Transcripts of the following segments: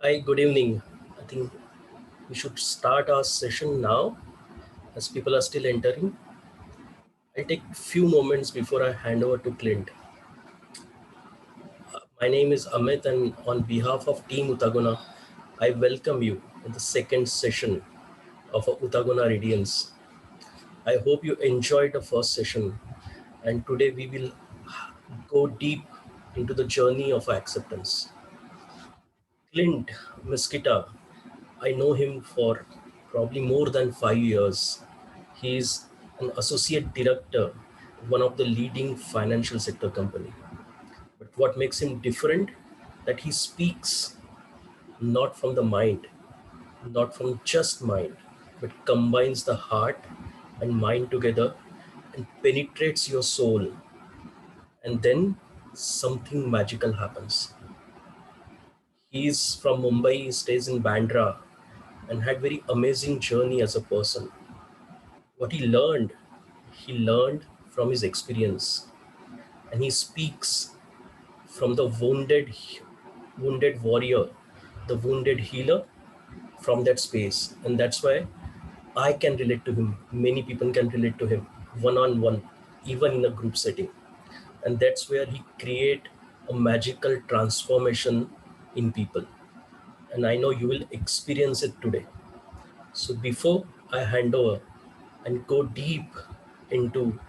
Hi, good evening. I think we should start our session now as people are still entering. I'll take a few moments before I hand over to Clint. My name is Amit, and on behalf of Team Oo-Tah-Goh-Nah, I welcome you in the second session of Oo-Tah-Goh-Nah Radiance. I hope you enjoyed the first session, and today we will go deep into the journey of acceptance. Clint Misquitta, I know him for probably more than 5 years. He is an associate director, one of the leading financial sector company. But what makes him different? That he speaks not from the mind, not from just mind, but combines the heart and mind together and penetrates your soul. And then something magical happens. He's from Mumbai, he stays in Bandra, and had very amazing journey as a person. What he learned from his experience, and he speaks from the wounded warrior, the wounded healer from that space. And that's why I can relate to him. Many people can relate to him one on one, even in a group setting. And that's where he create a magical transformation in people. And I know you will experience it today. So before I hand over and go deep into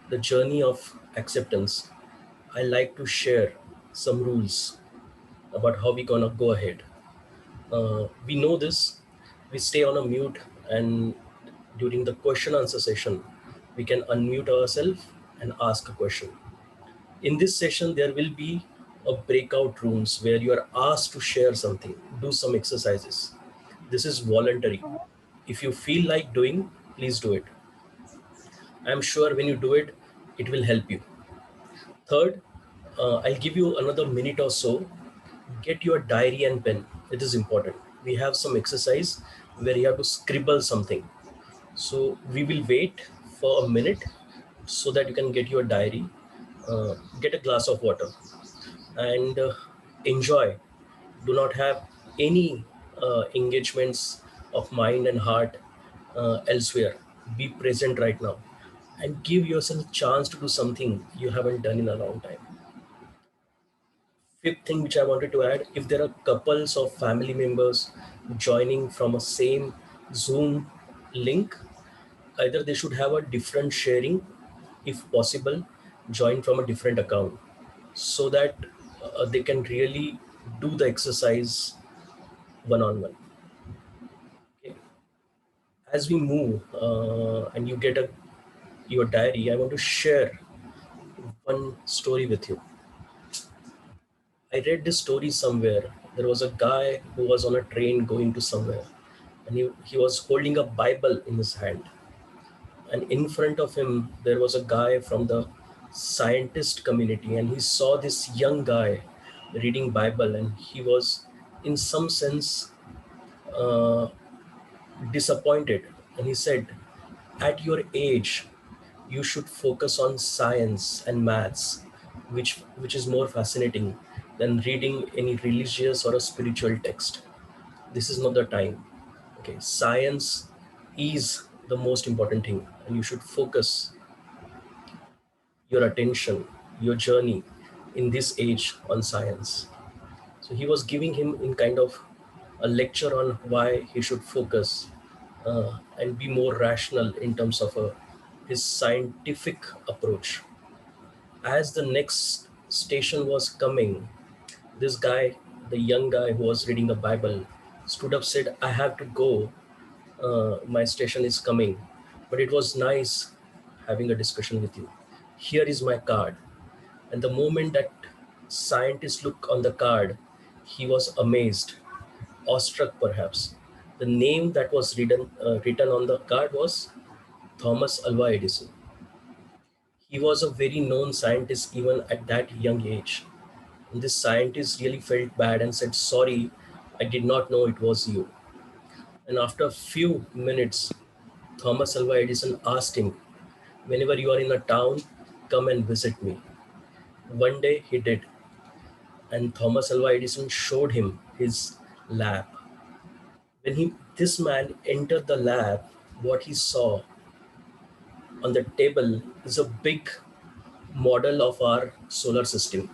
the journey of acceptance, I like to share some rules about how we're gonna go ahead. We know this, we stay on a mute, and during the question answer session, we can unmute ourselves and ask a question. In this session, there will be a breakout rooms where you are asked to share something, do some exercises. This is voluntary. If you feel like doing, please do it. I'm sure when you do it, it will help you. Third, I'll give you another minute or so. Get your diary and pen. It is important. We have some exercise where you have to scribble something. So we will wait for a minute so that you can get your diary, get a glass of water, and enjoy. Do not have any engagements of mind and heart elsewhere. Be present right now and give yourself a chance to do something you haven't done in a long time. Fifth thing which I wanted to add, if there are couples of family members joining from a same Zoom link, either they should have a different sharing, if possible, join from a different account so that they can really do the exercise one on one. Okay. As we move and you get your diary, I want to share one story with you. I read this story somewhere. There was a guy who was on a train going to somewhere, and he was holding a Bible in his hand. And in front of him, there was a guy from the scientist community, and he saw this young guy reading Bible, and he was, in some sense, uh, disappointed. And he said, "At your age, you should focus on science and maths, which is more fascinating than reading any religious or a spiritual text. This is not the time. Okay, science is the most important thing, and you should focus your attention, your journey in this age on science." So he was giving him in kind of a lecture on why he should focus and be more rational in terms of his scientific approach. As the next station was coming, this guy, the young guy who was reading the Bible, stood up, said, "I have to go. My station is coming. But it was nice having a discussion with you. Here is my card." And the moment that scientist looked on the card, he was amazed, awestruck perhaps. The name that was written on the card was Thomas Alva Edison. He was a very known scientist even at that young age. And this scientist really felt bad and said, "Sorry, I did not know it was you." And after a few minutes, Thomas Alva Edison asked him, "Whenever you are in a town, come and visit me." One day he did, and Thomas Alva Edison showed him his lab. When this man entered the lab, what he saw on the table is a big model of our solar system,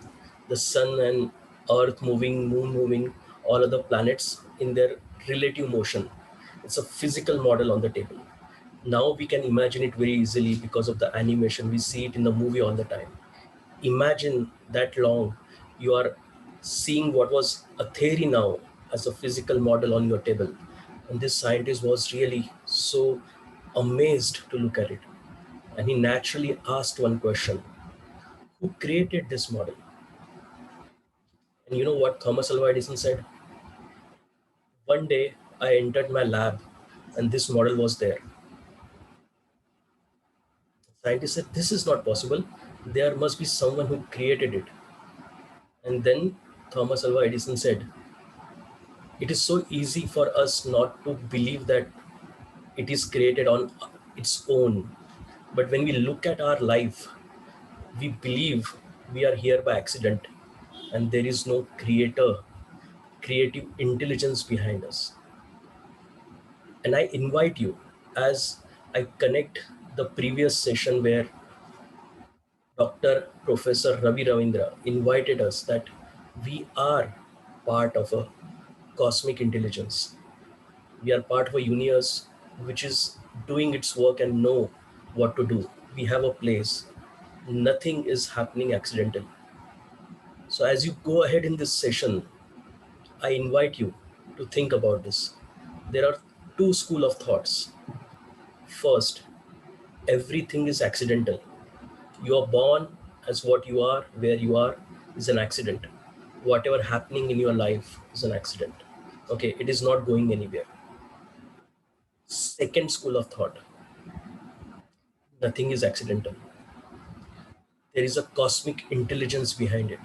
the sun and earth moving, moon moving, all other planets in their relative motion. It's a physical model on the table. Now we can imagine it very easily because of the animation. We see it in the movie all the time. Imagine that long you are seeing what was a theory now as a physical model on your table. And this scientist was really so amazed to look at it. And he naturally asked one question: who created this model? And you know what Thomas Alva Edison said? One day I entered my lab and this model was there. Scientists said, this is not possible. There must be someone who created it. And then Thomas Alva Edison said, it is so easy for us not to believe that it is created on its own. But when we look at our life, we believe we are here by accident and there is no creator, creative intelligence behind us. And I invite you, as I connect the previous session where Dr. Professor Ravi Ravindra invited us, that we are part of a cosmic intelligence. We are part of a universe which is doing its work and know what to do. We have a place. Nothing is happening accidentally. So as you go ahead in this session, I invite you to think about this. There are two school of thoughts. First, everything is accidental. You are born as what you are, where you are is an accident. Whatever happening in your life is an accident. Okay, it is not going anywhere. Second school of thought: nothing is accidental. There is a cosmic intelligence behind it.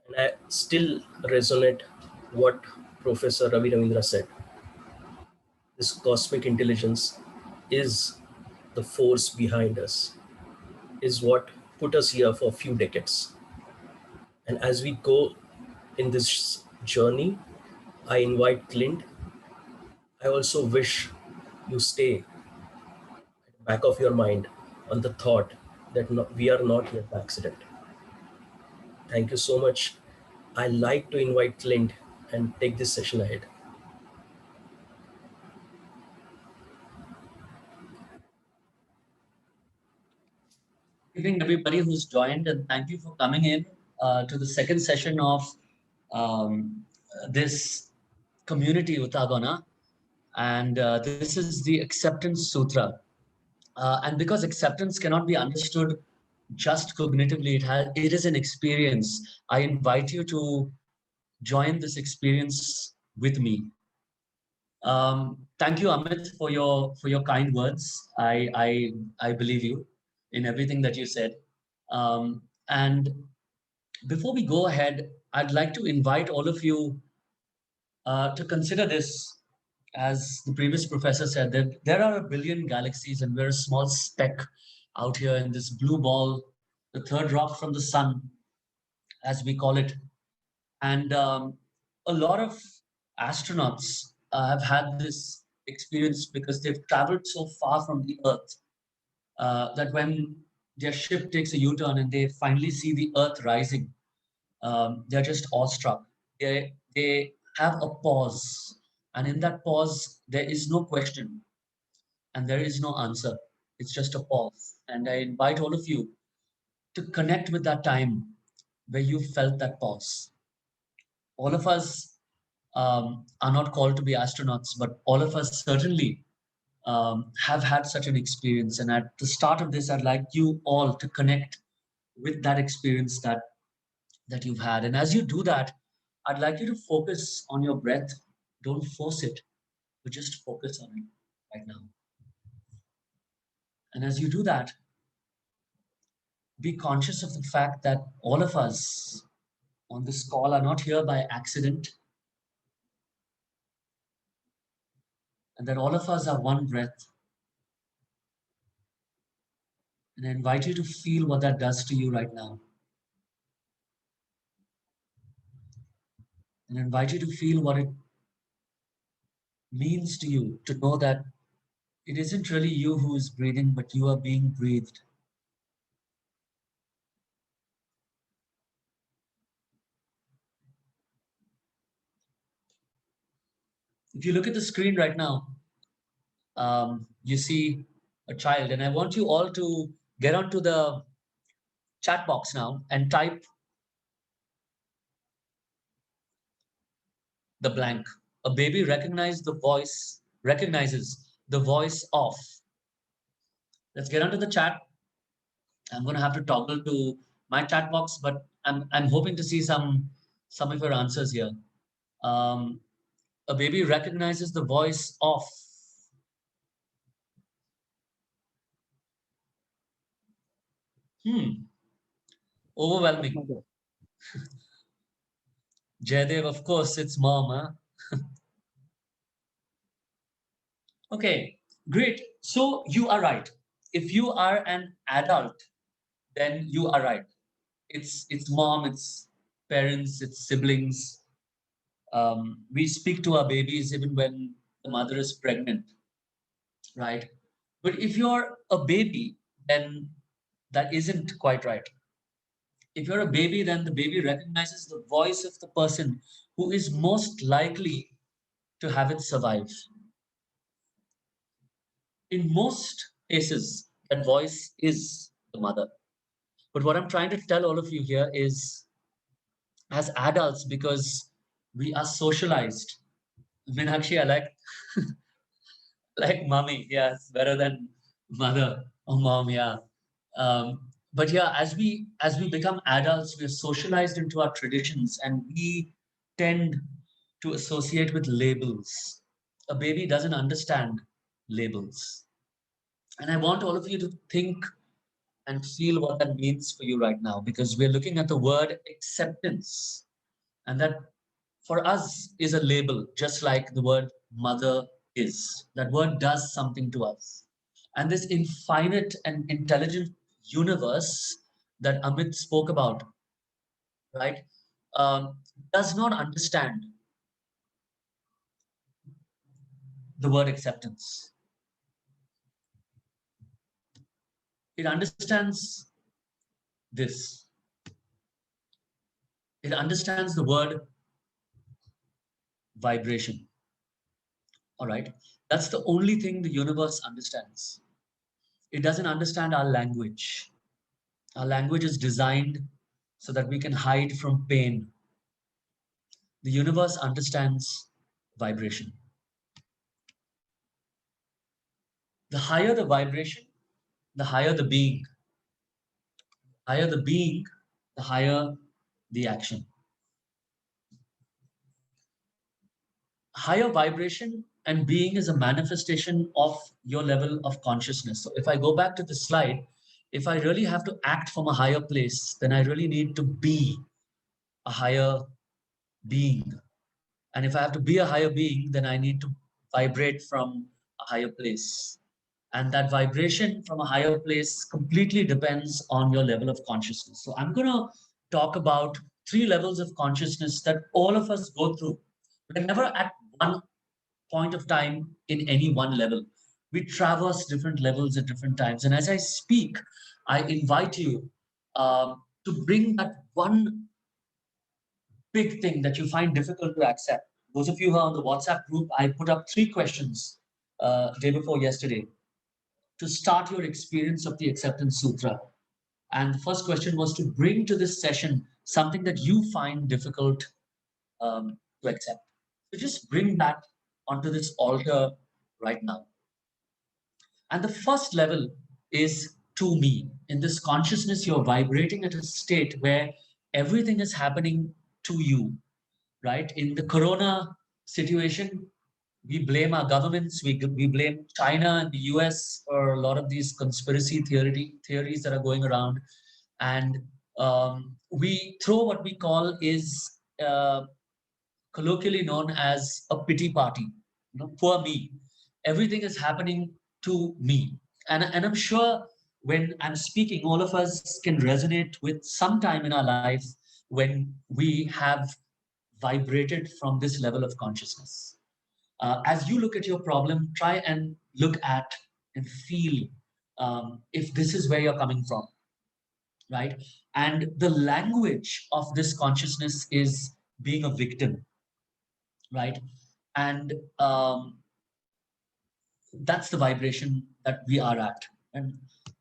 And I still resonate what Professor Ravi Ravindra said. This cosmic intelligence is the force behind us, is what put us here for a few decades. And as we go in this journey, I invite Clint. I also wish you stay at the back of your mind on the thought that we are not here by accident. Thank you so much. I like to invite Clint and take this session ahead. Good evening, everybody who's joined, and thank you for coming in to the second session of this community Oo-Tah-Goh-Nah. And this is the Acceptance Sutra. And because acceptance cannot be understood just cognitively, it is an experience. I invite you to join this experience with me. Thank you, Amit, for your kind words. I believe you in everything that you said. And before we go ahead, I'd like to invite all of you to consider this. As the previous professor said, that there are a billion galaxies, and we're a small speck out here in this blue ball, the third rock from the sun, as we call it. And a lot of astronauts have had this experience because they've traveled so far from the Earth that when their ship takes a U-turn and they finally see the Earth rising, they're just awestruck. They have a pause, and in that pause, there is no question and there is no answer. It's just a pause. And I invite all of you to connect with that time where you felt that pause. All of us are not called to be astronauts, but all of us certainly have had such an experience. And at the start of this, I'd like you all to connect with that experience that you've had. And as you do that, I'd like you to focus on your breath. Don't force it, but just focus on it right now. And as you do that, be conscious of the fact that all of us on this call are not here by accident, and that all of us are one breath. And I invite you to feel what that does to you right now. And I invite you to feel what it means to you to know that it isn't really you who is breathing, but you are being breathed. If you look at the screen right now, you see a child, and I want you all to get onto the chat box now and type the blank. A baby recognizes the voice of. Let's get onto the chat. I'm going to have to toggle to my chat box, but I'm hoping to see some of your answers here. Um, a baby recognizes the voice of. Hmm, Of overwhelming. mother. Jaydev, of course, it's mom, huh? Okay, great. So you are right. If you are an adult, then you are right. It's mom, it's parents, it's siblings. We speak to our babies even when the mother is pregnant, right? But if you're a baby, then that isn't quite right. If you're a baby, then the baby recognizes the voice of the person who is most likely to have it survive. In most cases, that voice is the mother. But what I'm trying to tell all of you here is, as adults, because we are socialized. Meenakshi, I like mommy. Yeah, it's better than mother or mom. Yeah. But yeah, as we become adults, we are socialized into our traditions, and we tend to associate with labels. A baby doesn't understand labels, and I want all of you to think and feel what that means for you right now, because we're looking at the word acceptance, and that for us is a label, just like the word mother is. That word does something to us. And this infinite and intelligent universe that Amit spoke about, right, um, does not understand the word acceptance. It understands this. It understands the word vibration. All right. That's the only thing the universe understands. It doesn't understand our language. Our language is designed so that we can hide from pain. The universe understands vibration. The higher the vibration, the higher the being. Higher the being, the higher the action. Higher vibration and being is a manifestation of your level of consciousness. So if I go back to the slide, if I really have to act from a higher place, then I really need to be a higher being. And if I have to be a higher being, then I need to vibrate from a higher place. And that vibration from a higher place completely depends on your level of consciousness. So I'm going to talk about three levels of consciousness that all of us go through. We're never at one point of time in any one level. We traverse different levels at different times. And as I speak, I invite you to bring that one big thing that you find difficult to accept. Those of you who are on the WhatsApp group, I put up three questions day before yesterday to start your experience of the Acceptance Sutra. And the first question was to bring to this session something that you find difficult to accept. So just bring that onto this altar right now. And the first level is to me. In this consciousness, you're vibrating at a state where everything is happening to you, right? In the corona situation, we blame our governments, we blame China and the US for a lot of these conspiracy theories that are going around. And we throw what we call is colloquially known as a pity party. You know, poor me. Everything is happening to me. And I'm sure when I'm speaking, all of us can resonate with some time in our lives when we have vibrated from this level of consciousness. As you look at your problem, try and look at and feel if this is where you're coming from, right? And the language of this consciousness is being a victim, right? And that's the vibration that we are at. And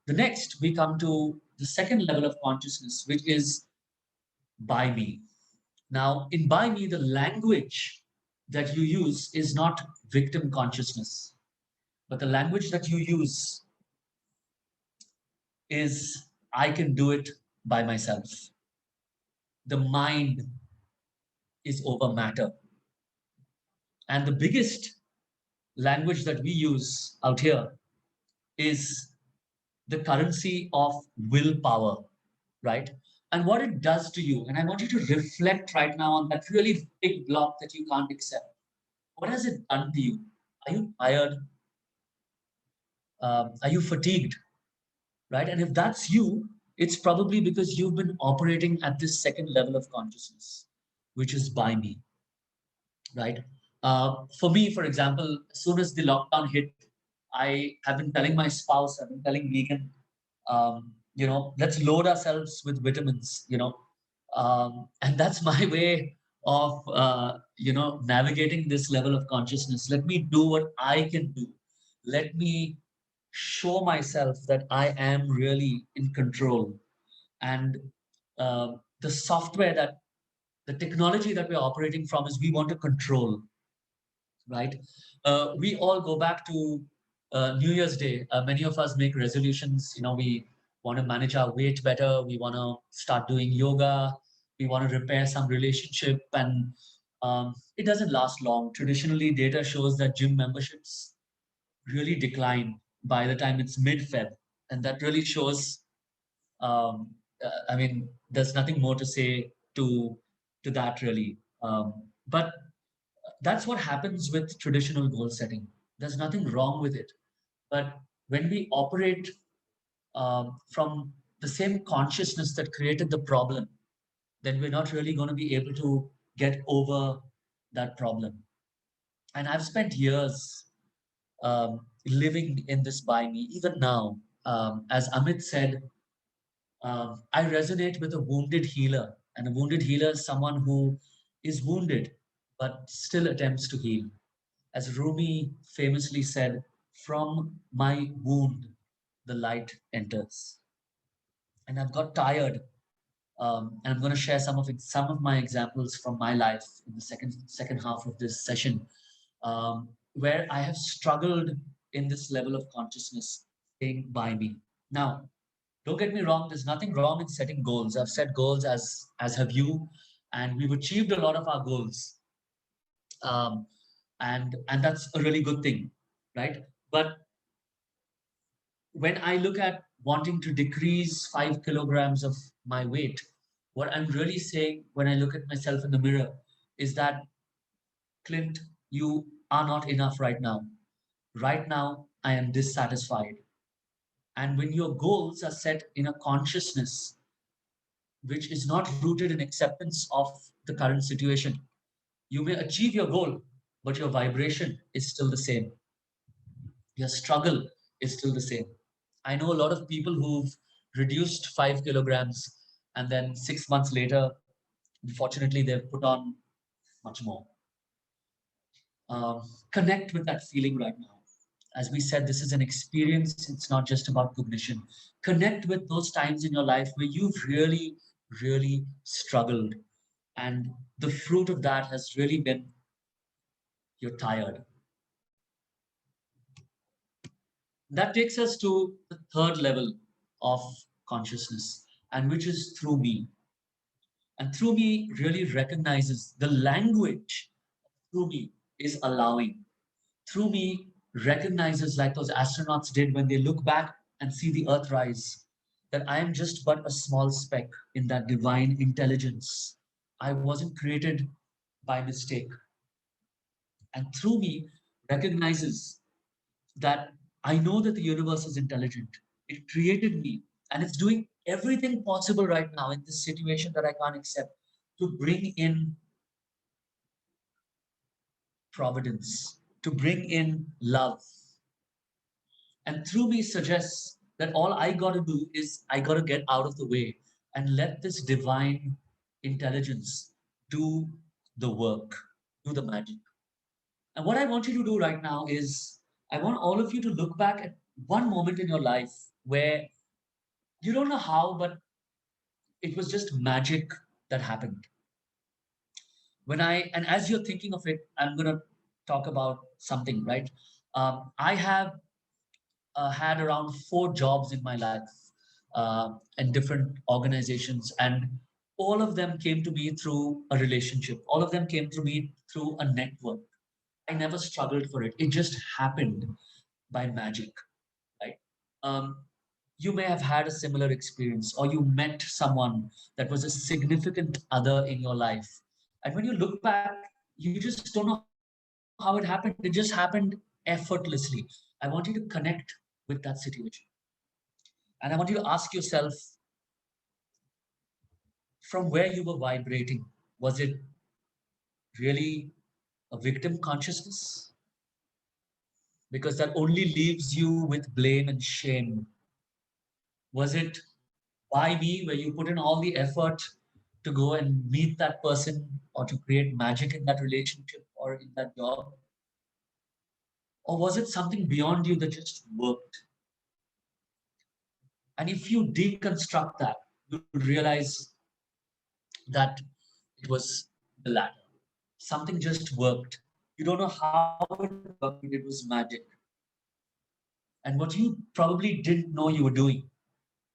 the next, we come to the second level of consciousness, which is by me. Now, in by me, the language that you use is not victim consciousness, but the language that you use is I can do it by myself. The mind is over matter. And the biggest language that we use out here is the currency of willpower, right? And what it does to you. And I want you to reflect right now on that really big block that you can't accept. What has it done to you? Are you tired? Are you fatigued? Right? And if that's you, it's probably because you've been operating at this second level of consciousness, which is by me, right? For me, for example, as soon as the lockdown hit, I have been telling my spouse, I've been telling Megan, let's load ourselves with vitamins, and that's my way of, navigating this level of consciousness. Let me do what I can do. Let me show myself that I am really in control. And the software that the technology that we're operating from is we want to control, right? We all go back to New Year's Day. Many of us make resolutions. We want to manage our weight better. We want to start doing yoga. We want to repair some relationship, and it doesn't last long. Traditionally, data shows that gym memberships really decline by the time it's mid-Feb, and that really shows. I mean, there's nothing more to say to that really. But that's what happens with traditional goal setting. There's nothing wrong with it. But when we operate from the same consciousness that created the problem, then we're not really going to be able to get over that problem. And I've spent years living in this by me, even now. As Amit said, I resonate with a wounded healer. And a wounded healer is someone who is wounded but still attempts to heal. As Rumi famously said, from my wound, the light enters. And I've got tired. And I'm going to share some of my examples from my life in the second half of this session, where I have struggled in this level of consciousness, staying by me. Now, don't get me wrong. There's nothing wrong in setting goals. I've set goals as have you, and we've achieved a lot of our goals. Um, and that's a really good thing, right? But when I look at wanting to decrease 5 kilograms of my weight, what I'm really saying when I look at myself in the mirror is that, Clint, you are not enough right now. Right now, I am dissatisfied. And when your goals are set in a consciousness which is not rooted in acceptance of the current situation, you may achieve your goal, but your vibration is still the same. Your struggle is still the same. I know a lot of people who've reduced 5 kilograms and then 6 months later, unfortunately, they've put on much more. Connect with that feeling right now. As we said, this is an experience. It's not just about cognition. Connect with those times in your life where you've really, really struggled. And the fruit of that has really been you're tired. That takes us to the third level of consciousness, and which is through me. And through me really recognizes the language. Through me is allowing. Through me recognizes, like those astronauts did when they look back and see the Earth rise, that I am just but a small speck in that divine intelligence. I wasn't created by mistake. And through me recognizes that I know that the universe is intelligent. It created me and it's doing everything possible right now in this situation that I can't accept to bring in providence to bring in love. And through me suggests that all I got to do is I got to get out of the way and let this divine intelligence do the work, do the magic. And what I want you to do right now is I want all of you to look back at one moment in your life where you don't know how, but it was just magic that happened. And as you're thinking of it, I'm going to talk about something, right? I have had around 4 jobs in my life in different organizations, and all of them came to me through a relationship. All of them came to me through a network. I never struggled for it. It just happened by magic, right? Um, you may have had a similar experience, or you met someone that was a significant other in your life. And when you look back, you just don't know how it happened. It just happened effortlessly. I want you to connect with that situation. And I want you to ask yourself from where you were vibrating, was it really a victim consciousness? Because that only leaves you with blame and shame. Was it by me where you put in all the effort to go and meet that person or to create magic in that relationship or in that job? Or was it something beyond you that just worked? And if you deconstruct that, you'll realize that it was the latter. Something just worked. You don't know how it worked, but it was magic. And what you probably didn't know you were doing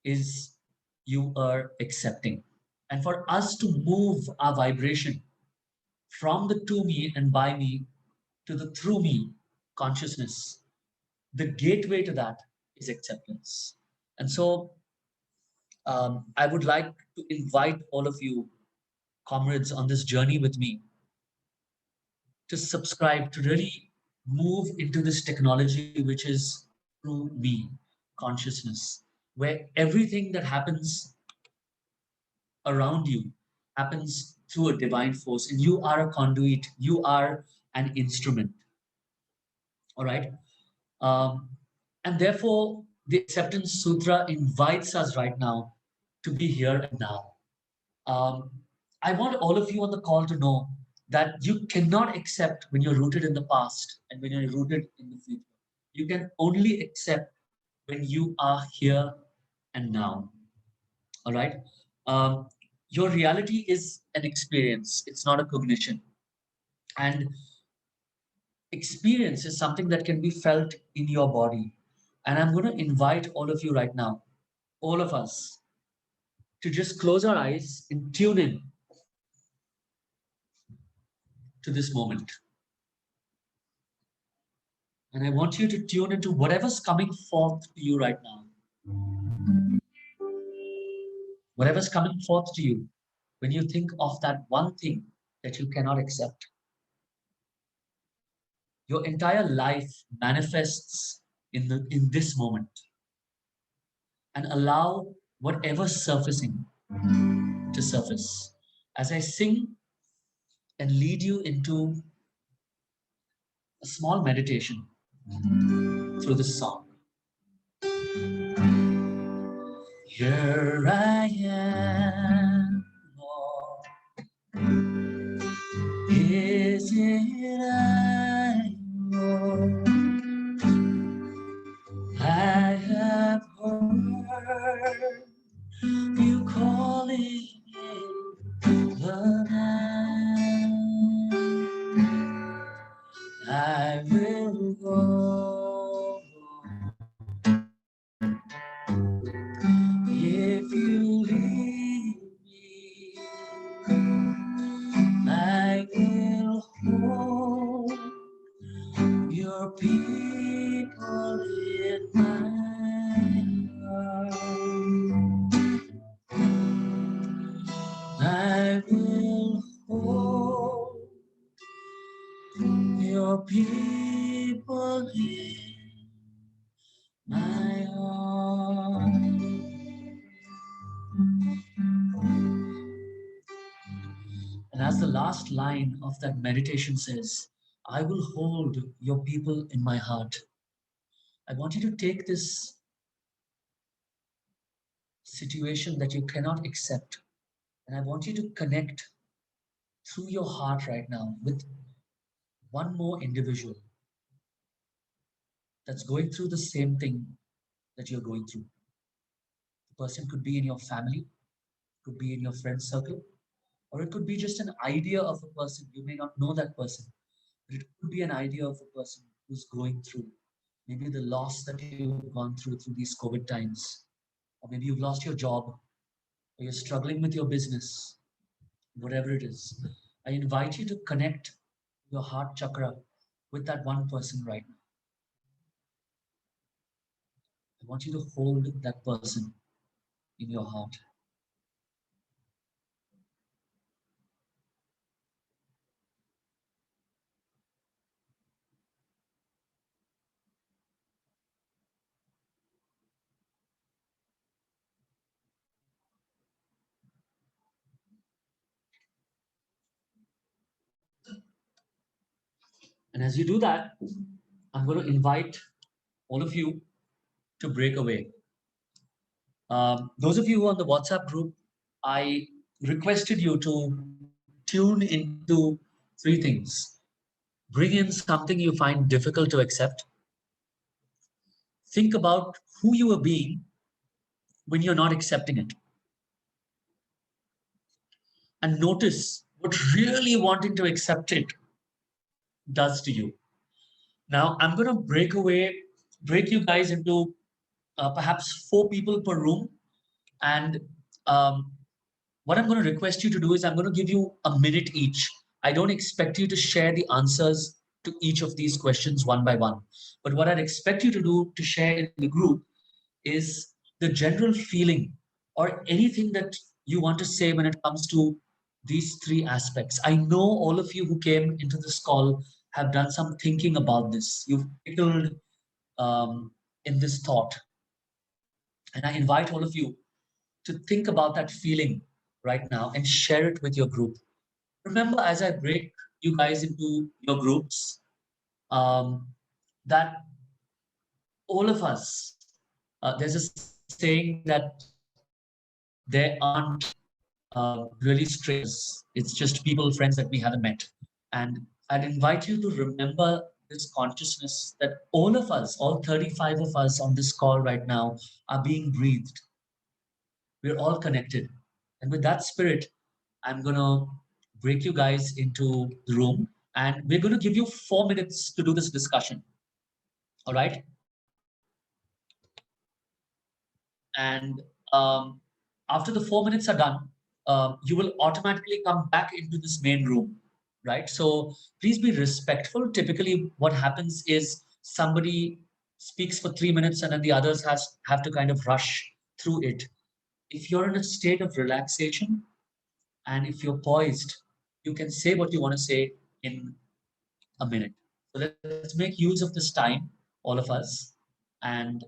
is you are accepting. And for us to move our vibration from the to me and by me to the through me consciousness, the gateway to that is acceptance. And so I would like to invite all of you, comrades, on this journey with me to subscribe, to really move into this technology, which is through me consciousness, where everything that happens around you happens through a divine force, and you are a conduit, you are an instrument. All right. Um, and therefore, the Acceptance Sutra invites us right now to be here and now. Um, I want all of you on the call to know that you cannot accept when you're rooted in the past and when you're rooted in the future. You can only accept when you are here and now. All right. Um, your reality is an experience, it's not a cognition. And experience is something that can be felt in your body. And I'm going to invite all of you right now, all of us, to just close our eyes and tune in to this moment. And I want you to tune into whatever's coming forth to you right now. Whatever's coming forth to you when you think of that one thing that you cannot accept. Your entire life manifests in this moment. And allow whatever's surfacing to surface. As I sing and lead you into a small meditation through this song. Here I am, Lord. Is it I, Lord? I have heard you calling in the night. I will go if you lead me. I will hold your people in my arms. I will hold your people in my arms. And as the last line of that meditation says, I will hold your people in my heart. I want you to take this situation that you cannot accept, and I want you to connect through your heart right now with one more individual that's going through the same thing that you're going through. The person could be in your family, could be in your friend circle, or it could be just an idea of a person. You may not know that person, but it could be an idea of a person who's going through maybe the loss that you've gone through these COVID times, or maybe you've lost your job, or you're struggling with your business, whatever it is. I invite you to connect your heart chakra with that one person right now. I want you to hold that person in your heart. And as you do that, I'm going to invite all of you to break away. Those of you on the WhatsApp group, I requested you to tune into three things. Bring in something you find difficult to accept. Think about who you are being when you're not accepting it. And notice what really wanting to accept it does to you. Now, I'm going to break you guys into perhaps 4 people per room. And um, what I'm going to request you to do is I'm going to give you a minute each. I don't expect you to share the answers to each of these questions one by one. But what I'd expect you to do to share in the group is the general feeling or anything that you want to say when it comes to these three aspects. I know all of you who came into this call have done some thinking about this. You've pickled in this thought. And I invite all of you to think about that feeling right now and share it with your group. Remember, as I break you guys into your groups, that all of us, there's a saying that there aren't really strangers, it's just people, friends that we haven't met. And I'd invite you to remember this consciousness that all of us, all 35 of us on this call right now, are being breathed. We're all connected. And with that spirit, I'm going to break you guys into the room and we're going to give you 4 minutes to do this discussion. All right. And after the 4 minutes are done, you will automatically come back into this main room. Right. So please be respectful. Typically, what happens is somebody speaks for 3 minutes and then the others have to kind of rush through it. If you're in a state of relaxation, and if you're poised, you can say what you want to say in a minute. So let's make use of this time, all of us. And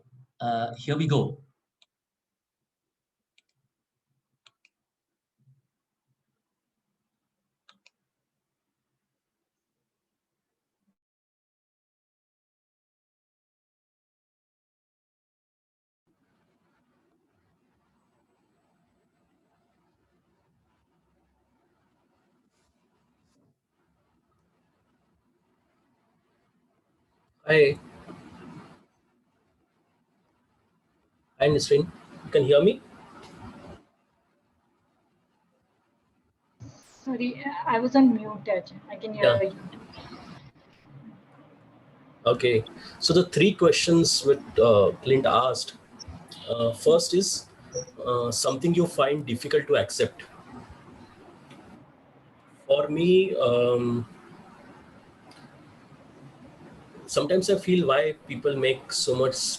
here we go. Hi, hi, Nisrin. You can hear me? Sorry, I was on mute. I can hear Yeah. you. Okay. So the three questions which Clint asked. First is something you find difficult to accept. For me, sometimes I feel why people make so much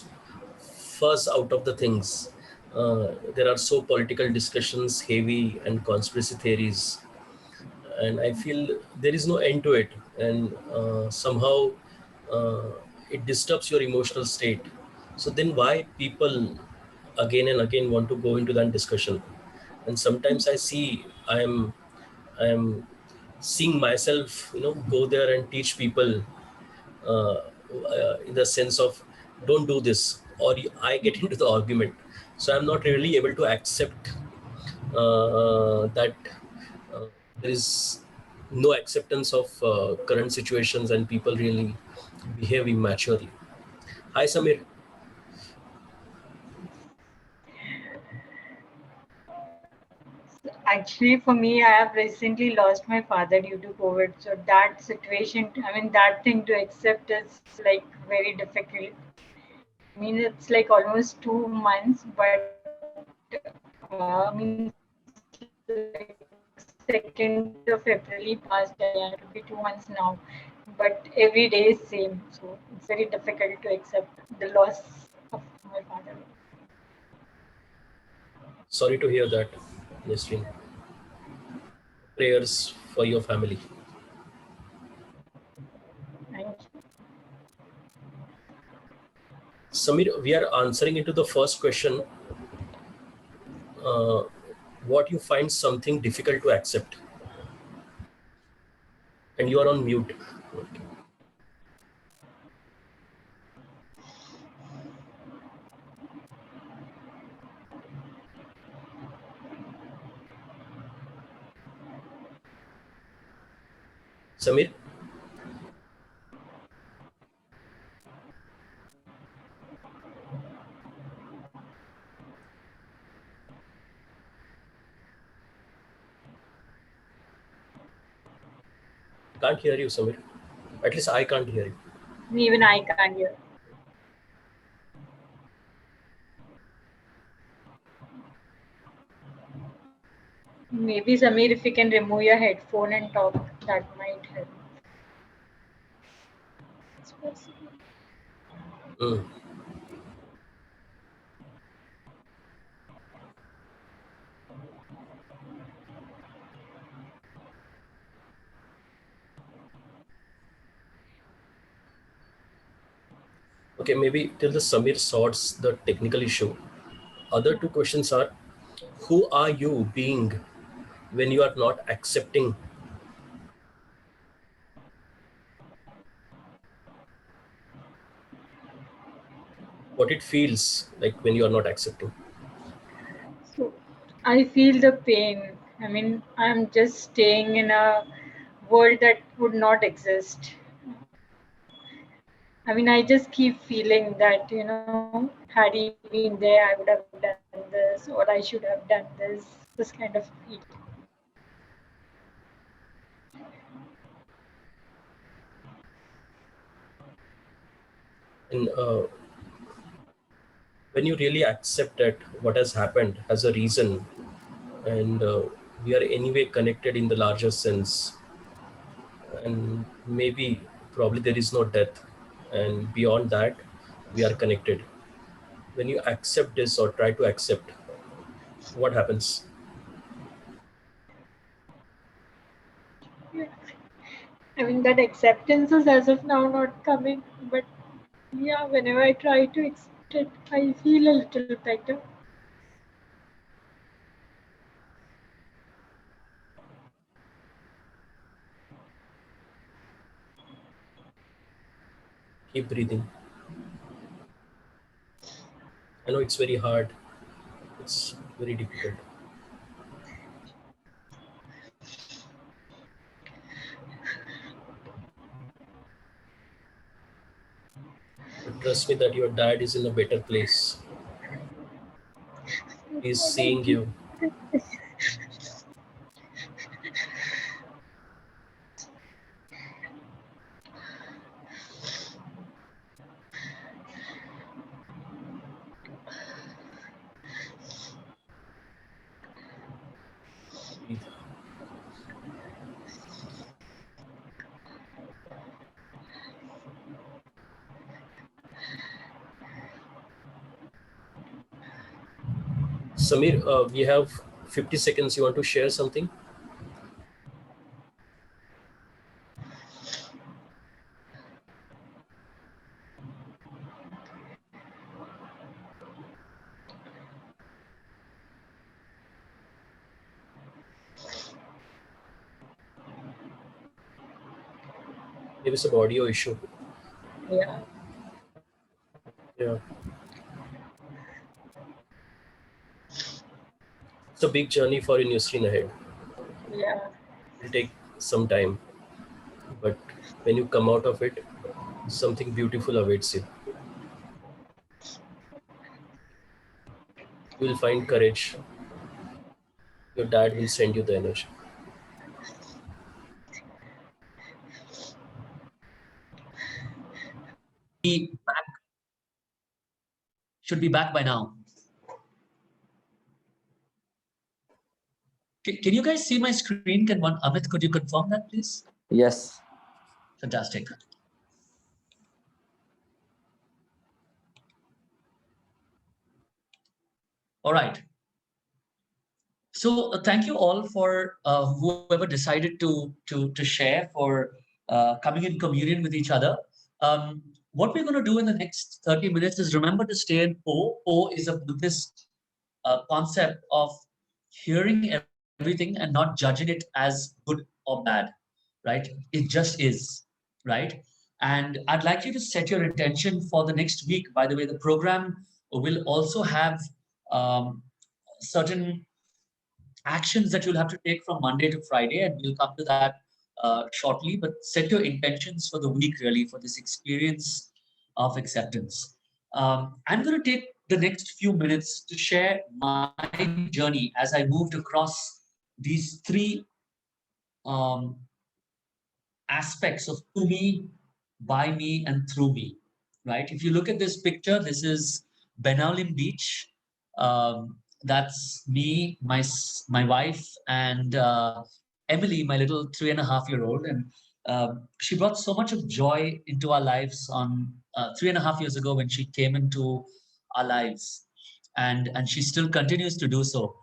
fuss out of the things. There are so political discussions, heavy and conspiracy theories, and I feel there is no end to it, and somehow uh, it disturbs your emotional state. So then, why people again and again want to go into that discussion? And sometimes I see I am seeing myself, go there and teach people in the sense of don't do this, or I get into the argument. So I'm not really able to accept that there is no acceptance of current situations and people really behave immaturely. Hi, Samir. Actually, for me, I have recently lost my father due to COVID. So that situation, I mean, that thing to accept is like very difficult. I mean, it's like almost 2 months, but means like 2nd of April he passed. Yeah, it will be 2 months now. But every day is same. So it's very difficult to accept the loss of my father. Sorry to hear that, Nesreen. Prayers for your family. Thank you. Samir, we are answering into the first question. Uh, what you find something difficult to accept, and you are on mute. Samir, can't hear you, Samir. At least I can't hear you. Even I can't hear. Maybe Samir, if you can remove your headphone and talk, that might help. It's possible. Mm. Okay, maybe till the Samir sorts the technical issue. Other two questions are, who are you being when you are not accepting what it feels like when you are not accepting? So I feel the pain. I mean, I'm just staying in a world that would not exist. I mean, I just keep feeling that, had he been there, I would have done this, or I should have done this kind of feeling. And when you really accept that what has happened has a reason, and we are anyway connected in the larger sense, and maybe probably there is no death, and beyond that we are connected. When you accept this or try to accept, what happens? Yeah. I mean, that acceptance is as of now not coming, but yeah, whenever I try to accept it, I feel a little better. Keep breathing. I know it's very hard, it's very difficult, but trust me that your dad is in a better place. He's That's what I seeing keep. you. Breathe. Samir, we have 50 seconds. You want to share something? Maybe some audio issue. Yeah. Yeah. It's a big journey for you, Nusreen, ahead. Yeah. It'll take some time, but when you come out of it, something beautiful awaits you. You will find courage. Your dad will send you the energy. Be back, should be back by now. Can you guys see my screen? Can one Amit, could you confirm that, please? Yes. Fantastic. All right. So thank you all for whoever decided to share, for coming in communion with each other. What we're going to do in the next 30 minutes is remember to stay in Po. Po is a Buddhist concept of hearing everything and not judging it as good or bad, right? It just is, right? And I'd like you to set your intention for the next week. By the way, the program will also have certain actions that you'll have to take from Monday to Friday, and we'll come to that shortly. But set your intentions for the week, really, for this experience of acceptance. I'm going to take the next few minutes to share my journey as I moved across these three um, aspects of to me, by me, and through me, right? If you look at this picture, this is Benaulim Beach. That's me, my wife, and Emily, my little 3.5-year-old. And she brought so much of joy into our lives on 3.5 years ago when she came into our lives. And she still continues to do so.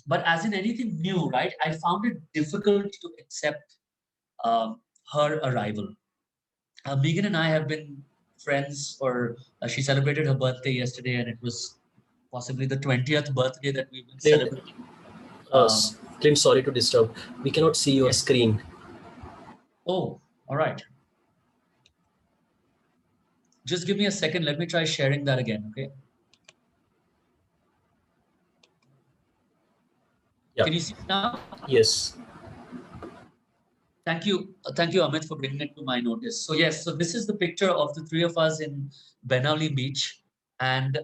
But as in anything new, right, I found it difficult to accept her arrival. Megan and I have been friends for, she celebrated her birthday yesterday, and it was possibly the 20th birthday that we've been Clint, celebrating. Um, Clint, sorry to disturb. We cannot see your yes. screen. Oh, all right. Just give me a second. Let me try sharing that again, okay? Yeah. Can you see now? Yes. Thank you, Amit, for bringing it to my notice. So yes, so this is the picture of the three of us in Benali Beach, and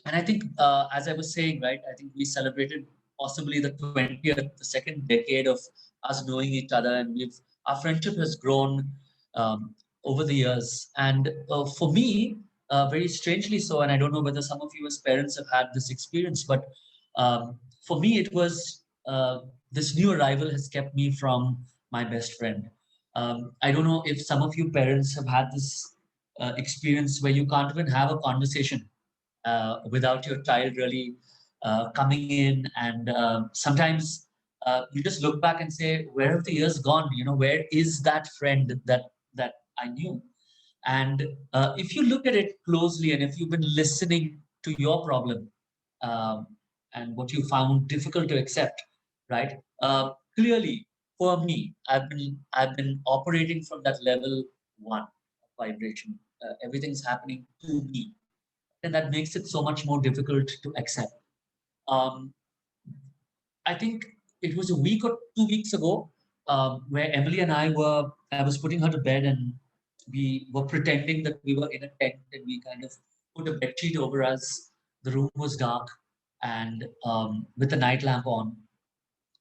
I think, as I was saying, right, I think we celebrated possibly the 20th, the second decade of us knowing each other, and our friendship has grown over the years. And for me, very strangely so, and I don't know whether some of you as parents have had this experience, but for me, it was this new arrival has kept me from my best friend. I don't know if some of you parents have had this experience where you can't even have a conversation without your child really coming in. And sometimes you just look back and say, where have the years gone? You know, where is that friend that I knew? And if you look at it closely, and if you've been listening to your problem um, and what you found difficult to accept, right? Clearly, for me, I've been operating from that level one of vibration. Everything's happening to me, and that makes it so much more difficult to accept. Um, I think it was a week or 2 weeks ago where Emily and I was putting her to bed, and we were pretending that we were in a tent, and we kind of put a bed sheet over us. The room was dark, and with a night lamp on.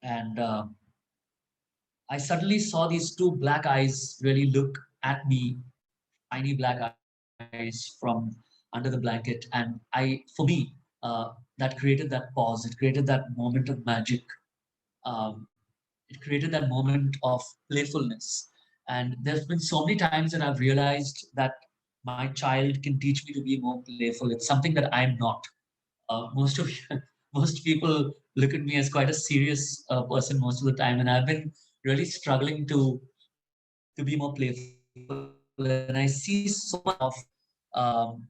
And I suddenly saw these two black eyes really look at me, tiny black eyes from under the blanket. And for me, that created that pause. It created that moment of magic. Um, it created that moment of playfulness. And there's been so many times that I've realized that my child can teach me to be more playful. It's something that I'm not. Most of most people look at me as quite a serious person most of the time, and I've been really struggling to be more playful. And I see so much of um,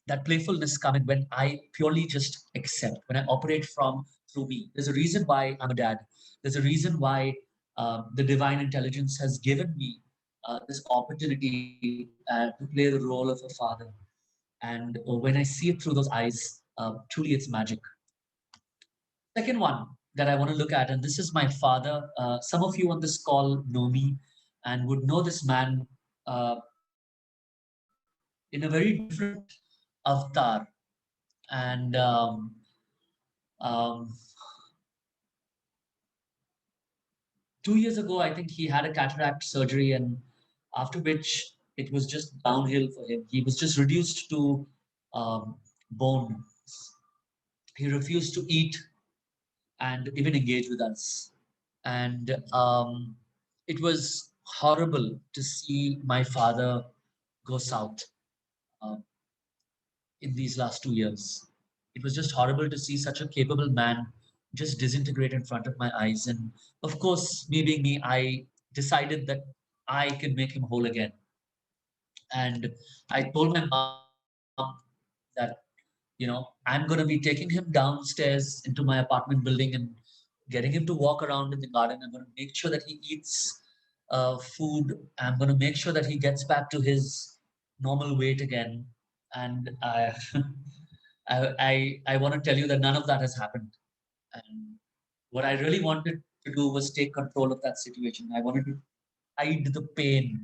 that playfulness come in when I purely just accept, when I operate from through me. There's a reason why I'm a dad. There's a reason why the divine intelligence has given me this opportunity to play the role of a father. And when I see it through those eyes, truly it's magic. Second one that I want to look at, and this is my father. Some of you on this call know me and would know this man in a very different avatar. And um, 2 years ago, I think he had a cataract surgery, and after which it was just downhill for him. He was just reduced to um, bone. He refused to eat and even engage with us. And it was horrible to see my father go south uh, in these last 2 years. It was just horrible to see such a capable man just disintegrate in front of my eyes. And of course, me being me, I decided that I can make him whole again. And I told my mom that, I'm going to be taking him downstairs into my apartment building and getting him to walk around in the garden. I'm going to make sure that he eats food. I'm going to make sure that he gets back to his normal weight again. And I want to tell you that none of that has happened. And what I really wanted to do was take control of that situation. I wanted to hide the pain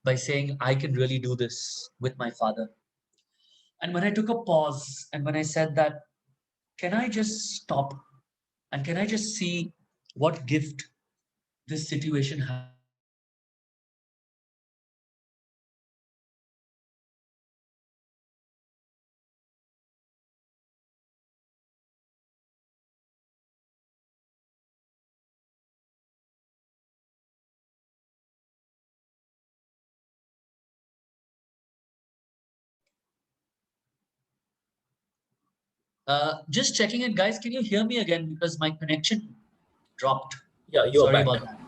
by saying, I can really do this with my father. And when I took a pause and when I said that, can I just stop and can I just see what gift this situation has for me? Just checking it, guys. Can you hear me again? Because my connection dropped. Yeah, you're Sorry back. about that.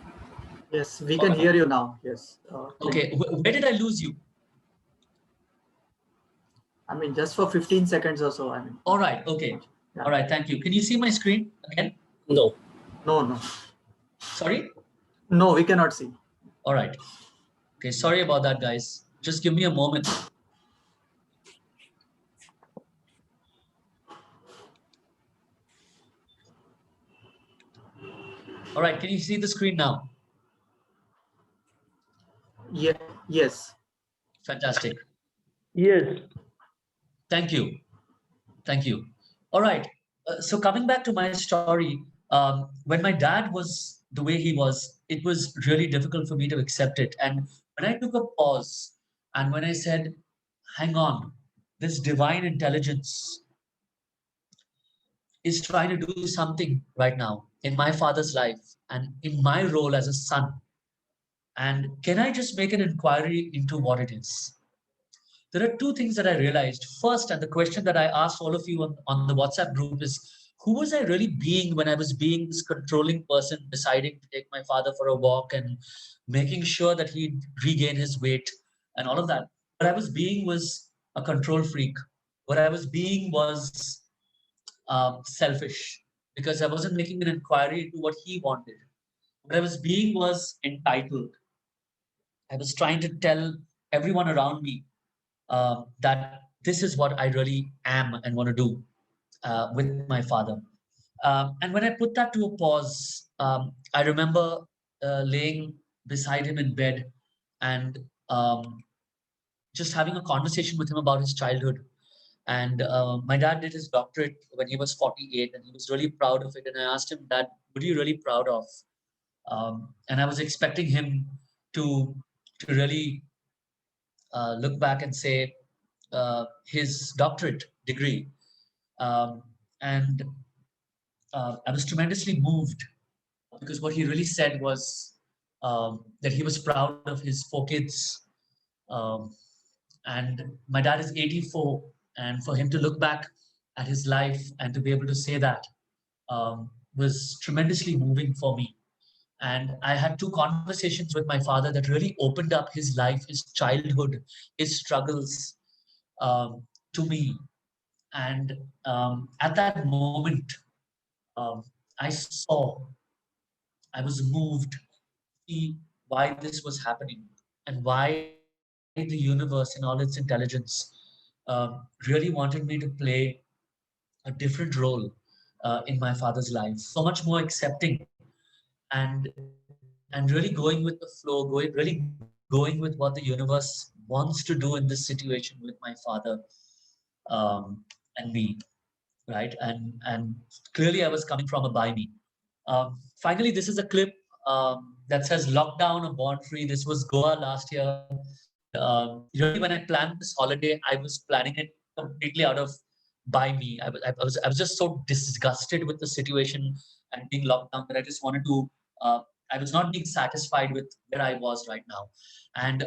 Yes, we can hear you now. Yes. Okay, where did I lose you? I mean, just for 15 seconds or so. I mean. All right. Okay. Yeah. All right. Thank you. Can you see my screen again? No. No. Sorry? No, we cannot see. All right. Okay. Sorry about that, guys. Just give me a moment. All right. Can you see the screen now? Yeah. Yes. Fantastic. Yes. Thank you. Thank you. All right. So coming back to my story, when my dad was the way he was, it was really difficult for me to accept it. And when I took a pause and when I said, hang on, this divine intelligence is trying to do something right now in my father's life and in my role as a son. And can I just make an inquiry into what it is? There are two things that I realized. First, and the question that I asked all of you on the WhatsApp group is, who was I really being when I was being this controlling person, deciding to take my father for a walk and making sure that he'd regain his weight and all of that? What I was being was a control freak. What I was being was selfish because I wasn't making an inquiry into what he wanted. What I was being was entitled. I was trying to tell everyone around me that this is what I really am and want to do with my father. And when I put that to a pause, I remember laying beside him in bed and just having a conversation with him about his childhood. And my dad did his doctorate when he was 48, and he was really proud of it. And I asked him, Dad, what are you really proud of? And I was expecting him to really look back and say his doctorate degree. Um, and I was tremendously moved because what he really said was that he was proud of his 4 kids. Um, and my dad is 84, and for him to look back at his life and to be able to say that was tremendously moving for me. And I had two conversations with my father that really opened up his life, his childhood, his struggles to me. And at that moment, um, I saw, I was moved see why this was happening and why the universe, in all its intelligence, really wanted me to play a different role in my father's life, so much more accepting and really going with the flow, really going with what the universe wants to do in this situation with my father um, and me, right? And clearly I was coming from a buy me. Finally, this is a clip that says lockdown or born free. This was Goa last year. Really, when I planned this holiday, I was planning it completely out of by me. I was just so disgusted with the situation and being locked down that I just wanted to. I was not being satisfied with where I was right now. And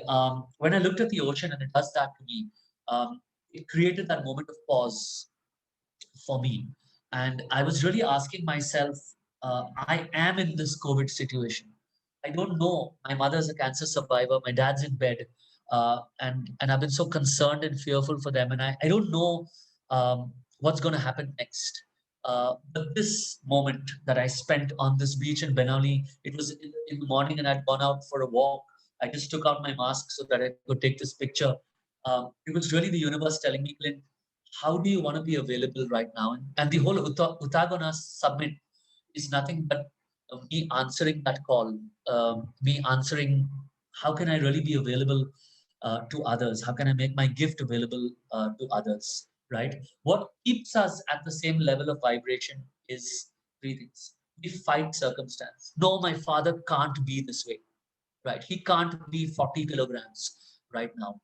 when I looked at the ocean, and it does that to me, it created that moment of pause for me. And I was really asking myself, I am in this COVID situation. I don't know. My mother's a cancer survivor. My dad's in bed. And I've been so concerned and fearful for them. And I don't know what's going to happen next. But this moment that I spent on this beach in Benali, it was in the morning and I'd gone out for a walk. I just took out my mask so that I could take this picture. It was really the universe telling me, Clint, how do you want to be available right now? And the whole Utagona summit is nothing but me answering that call, me answering how can I really be available to others? How can I make my gift available to others? Right? What keeps us at the same level of vibration is three things. We fight circumstance. No, my father can't be this way. Right? He can't be 40 kilograms right now.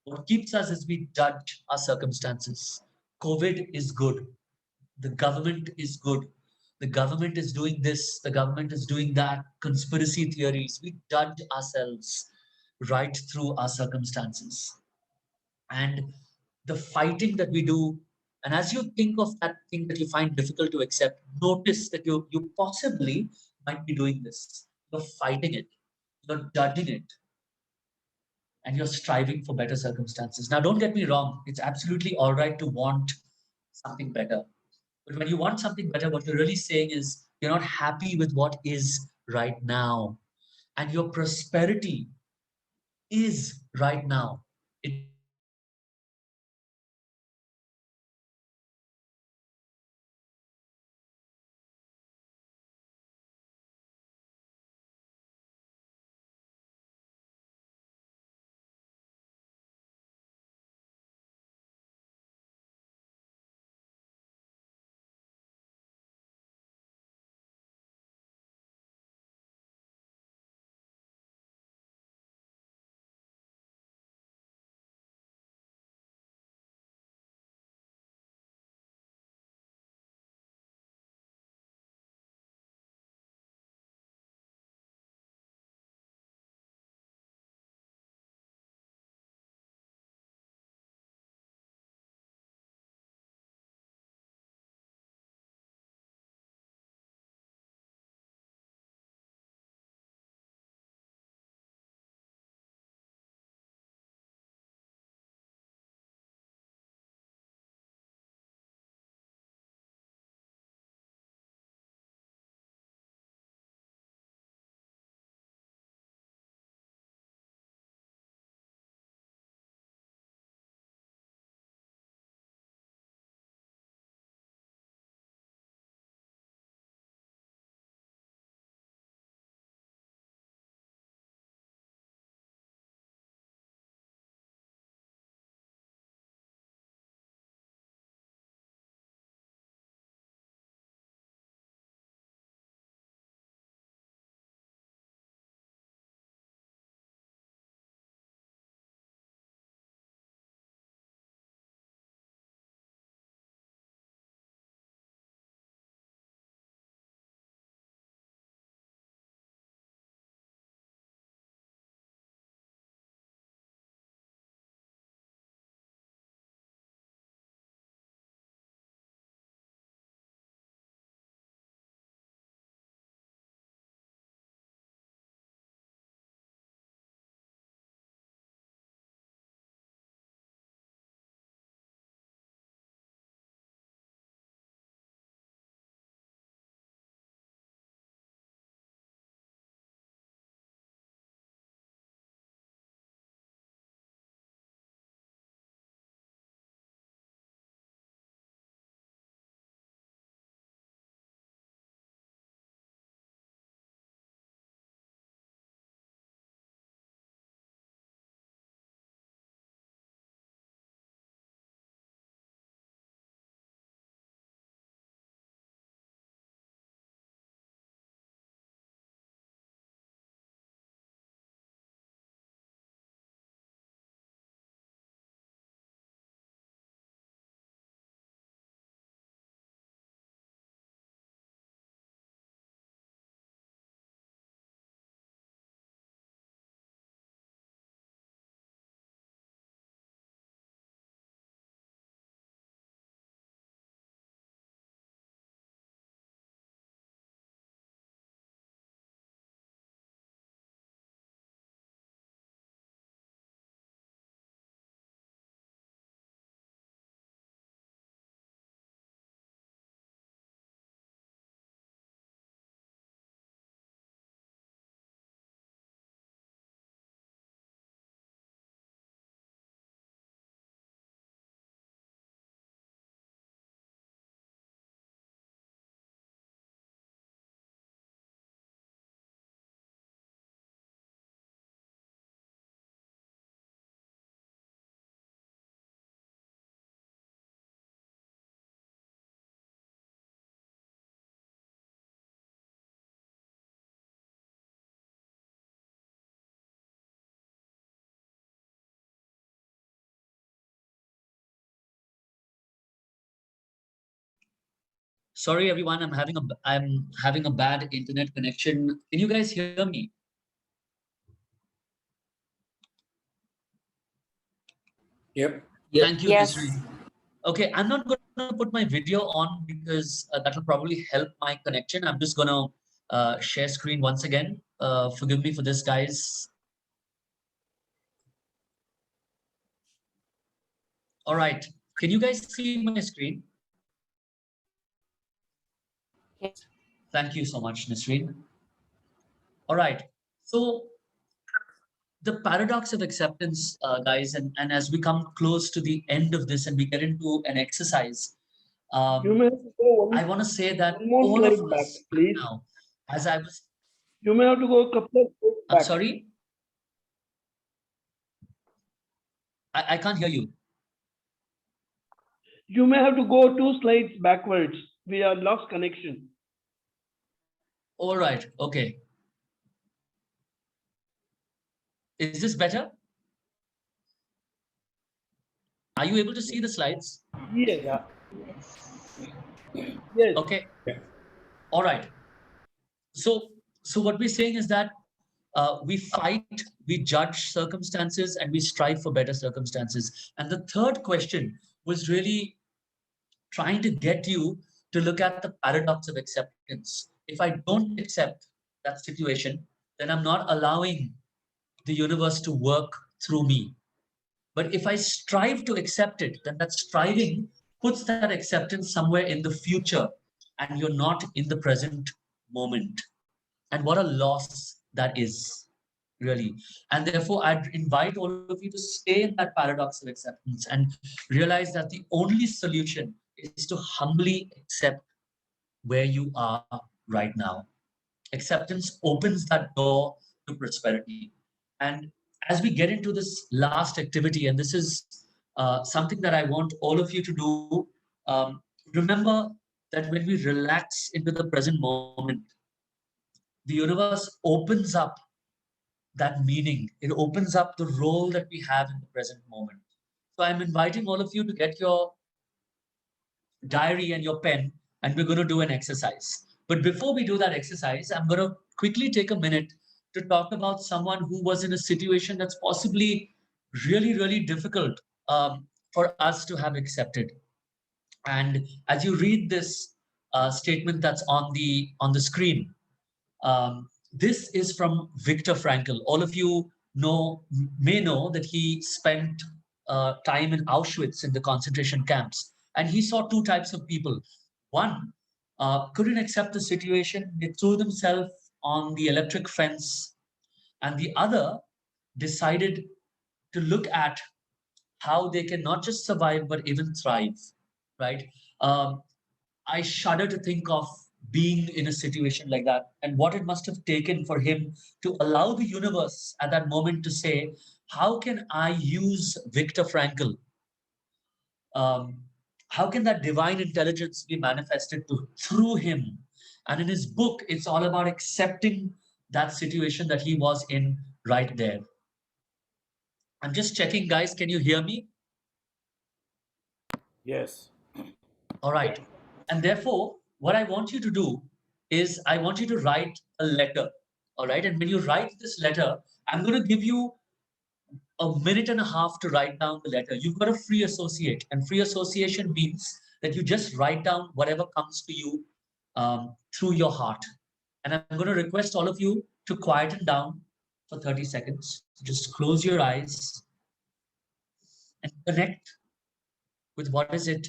What keeps us is we judge our circumstances. COVID is good. The government is good. The government is doing this. The government is doing that. Conspiracy theories. We judge ourselves right through our circumstances. And the fighting that we do, and as you think of that thing that you find difficult to accept, notice that you possibly might be doing this. You're fighting it. You're judging it and you're striving for better circumstances. Now, don't get me wrong, it's absolutely all right to want something better. But when you want something better, what you're really saying is you're not happy with what is right now. And your prosperity is right now. It's not something that you want to manifest in the future. Sorry, everyone. I'm having a bad internet connection. Can you guys hear me? Yep. Yep. Thank you, Yes. Nisreen. Okay, I'm not going to put my video on because that will probably help my connection. I'm just going to share screen once again. Forgive me for this, guys. All right. Can you guys see my screen? Yes. Thank you so much, Nisreen. All right. So the paradox of acceptance, guys, and as we come close to the end of this and we get into an exercise, You may have to go I want to say that one more all of slide back, us please. now, as I was, You may have to go a couple of slides I'm back. sorry, I can't hear you. You may have to go 2 slides backwards. We are lost connection. All right. Okay. Is this better? Are you able to see the slides? Yes. Yeah. Yes. Okay. All right. So what we're saying is that we fight, we judge circumstances, and we strive for better circumstances. And the third question was really trying to get you to look at the paradox of acceptance. If I don't accept that situation, then I'm not allowing the universe to work through me. But if I strive to accept it, then that striving puts that acceptance somewhere in the future, and you're not in the present moment. And what a loss that is, really. And therefore, I'd invite all of you to stay in that paradox of acceptance and realize that the only solution is to humbly accept where you are right now. Acceptance opens that door to prosperity. And as we get into this last activity, and this is something that I want all of you to do, remember that when we relax into the present moment, the universe opens up that meaning. It opens up the role that we have in the present moment. So I'm inviting all of you to get your diary and your pen, and we're going to do an exercise. But before we do that exercise, I'm going to quickly take a minute to talk about someone who was in a situation that's possibly really, really difficult for us to have accepted. And as you read this statement that's on the screen, this is from Viktor Frankl. All of you may know that he spent time in Auschwitz in the concentration camps, and he saw two types of people. One couldn't accept the situation; they threw themselves on the electric fence, and the other decided to look at how they can not just survive but even thrive. Right? Um, I shudder to think of being in a situation like that and what it must have taken for him to allow the universe at that moment to say, how can I use Viktor Frankl? Um, how can that divine intelligence be manifested through him? And in his book, it's all about accepting that situation that he was in right there. I'm just checking, guys. Can you hear me? Yes. All right. And therefore, what I want you to do is I want you to write a letter. All right. And when you write this letter, I'm going to give you a minute and a half to write down the letter. You've got to free associate. And free association means that you just write down whatever comes to you through your heart. And I'm going to request all of you to quieten down for 30 seconds. Just close your eyes and connect with what is it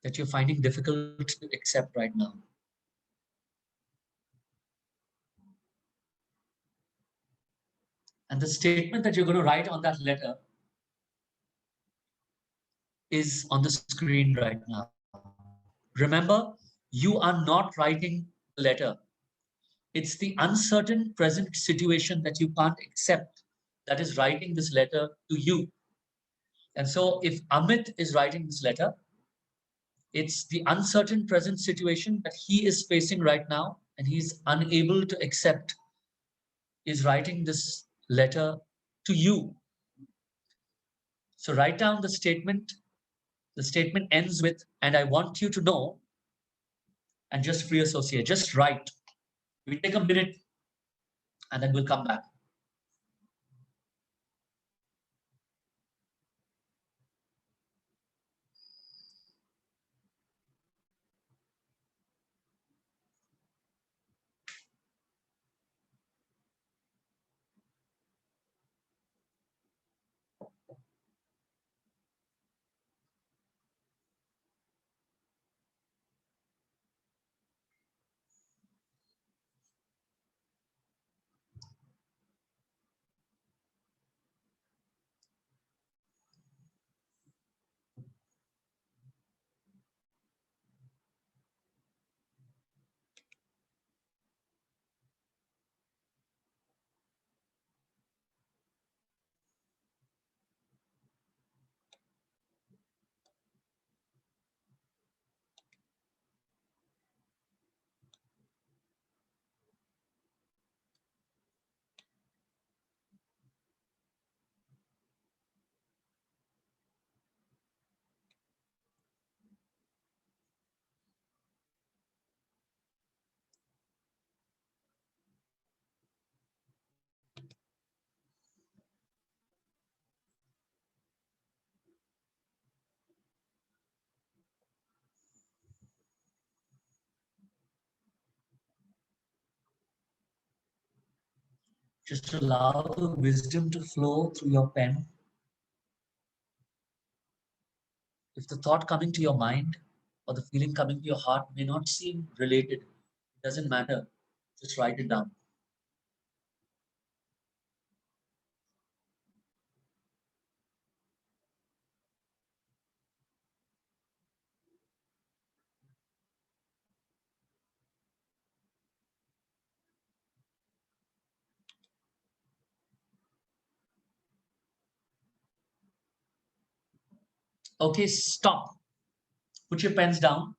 that you're finding difficult to accept right now. And the statement that you're going to write on that letter is on the screen right now. Remember, you are not writing the letter. It's the uncertain present situation that you can't accept that is writing this letter to you. And so if Amit is writing this letter, it's the uncertain present situation that he is facing right now and he's unable to accept, is writing this letter to you. So write down the statement. The statement ends with, and I want you to know and just free associate. Just write. We take a minute and then we'll come back. Just allow the wisdom to flow through your pen. If the thought coming to your mind or the feeling coming to your heart may not seem related, it doesn't matter. Just write it down. Okay, stop. Put your pens down.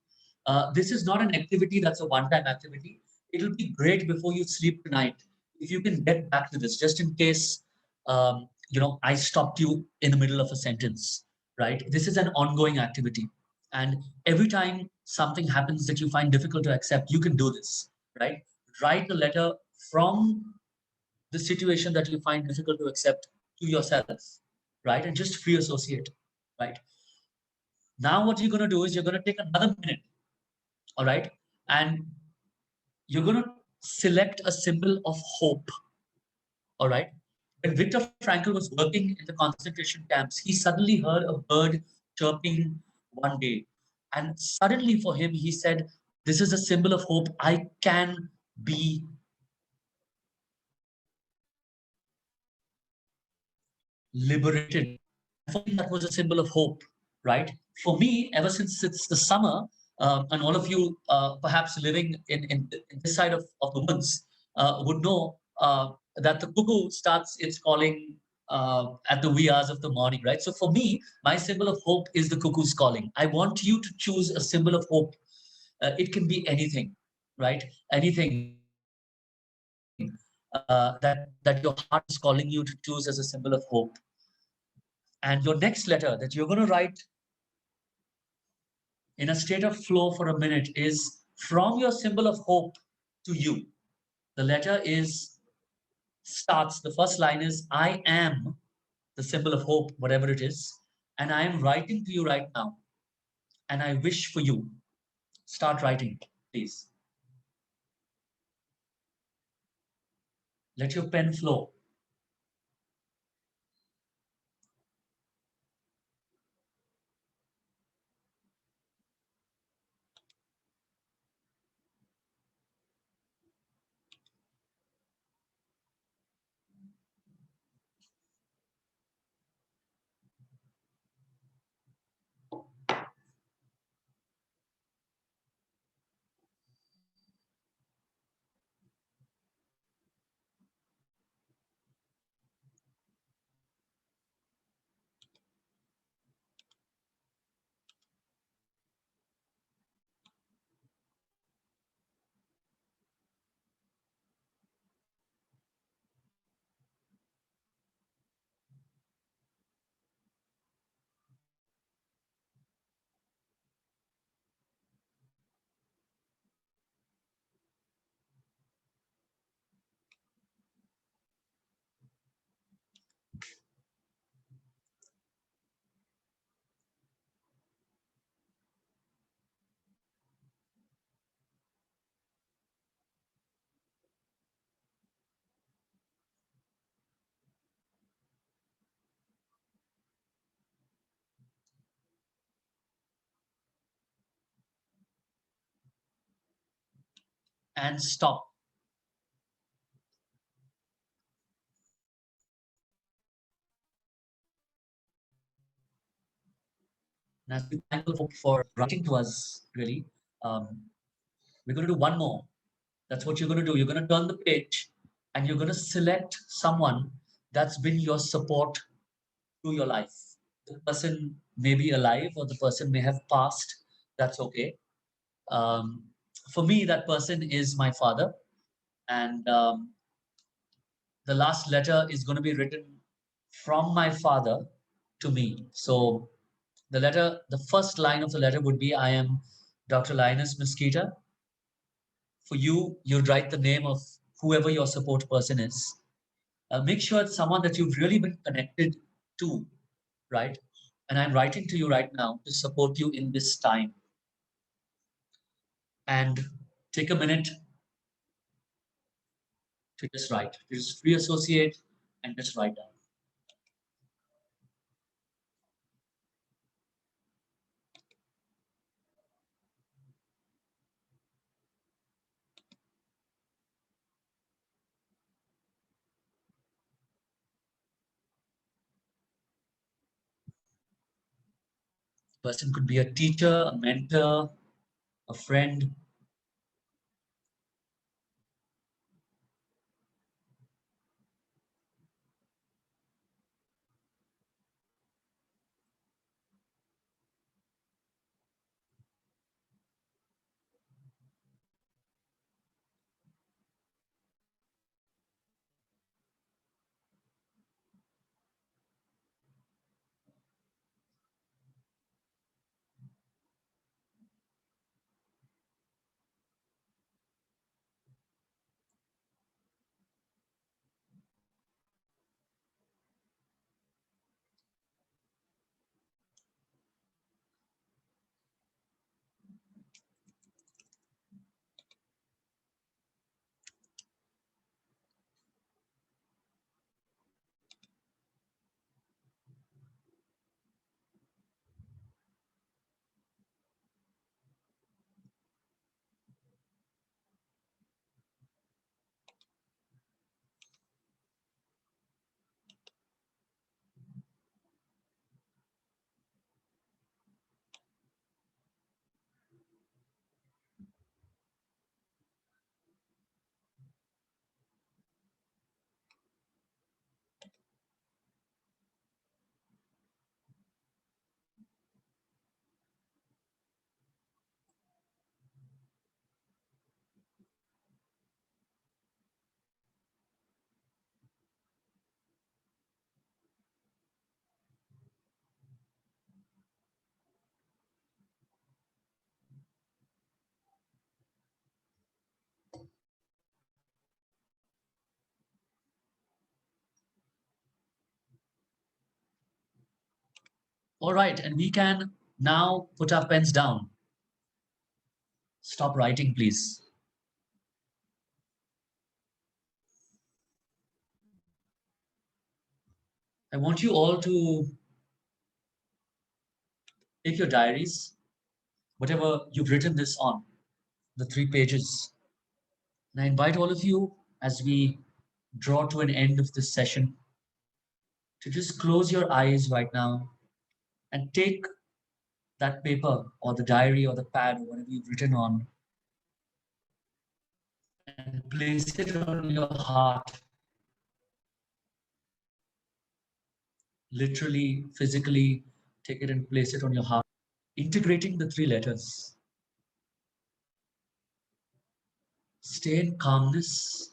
This is not an activity that's a one-time activity. It'll be great before you sleep tonight if you can get back to this, just in case I stopped you in the middle of a sentence, right? This is an ongoing activity, and every time something happens that you find difficult to accept, you can do this, right? Write a letter from the situation that you find difficult to accept to yourself, right? And just free associate, right? Now, what you're going to do is you're going to take another minute, all right? And you're going to select a symbol of hope, all right? When Viktor Frankl was working in the concentration camps, he suddenly heard a bird chirping one day. And suddenly for him, he said, this is a symbol of hope. I can be liberated. For me, that was a symbol of hope, right? For me, ever since it's the summer, and all of you perhaps living in this side of the woods would know that the cuckoo starts its calling at the wee hours of the morning, right? So for me, my symbol of hope is the cuckoo's calling. I want you to choose a symbol of hope. It can be anything, right? Anything that your heart is calling you to choose as a symbol of hope. And your next letter that you're going to write in a state of flow for a minute is from your symbol of hope to you. The letter starts, the first line is, I am the symbol of hope, whatever it is, and I am writing to you right now, and I wish for you. Start writing, please. Let your pen flow. and stop. And as we thank you for writing to us, really, we're going to do one more. That's what you're going to do. You're going to turn the page and you're going to select someone that's been your support through your life. The person may be alive or the person may have passed. That's okay. Um, for me, that person is my father. And the last letter is going to be written from my father to me. So the first line of the letter would be, I am Dr. Linus Misquitta. For you, you'd write the name of whoever your support person is. Make sure it's someone that you've really been connected to, right? And I'm writing to you right now to support you in this time. And take a minute to just write, to just free associate and just write down. Person could be a teacher, a mentor, a friend. All right, and we can now put our pens down. Stop writing, please. I want you all to take your diaries, whatever you've written this on, the 3 pages. And I invite all of you, as we draw to an end of this session, to just close your eyes right now and take that paper or the diary or the pad or whatever you've written on and place it on your heart. Literally, physically, take it and place it on your heart. Integrating the 3 letters. Stay in calmness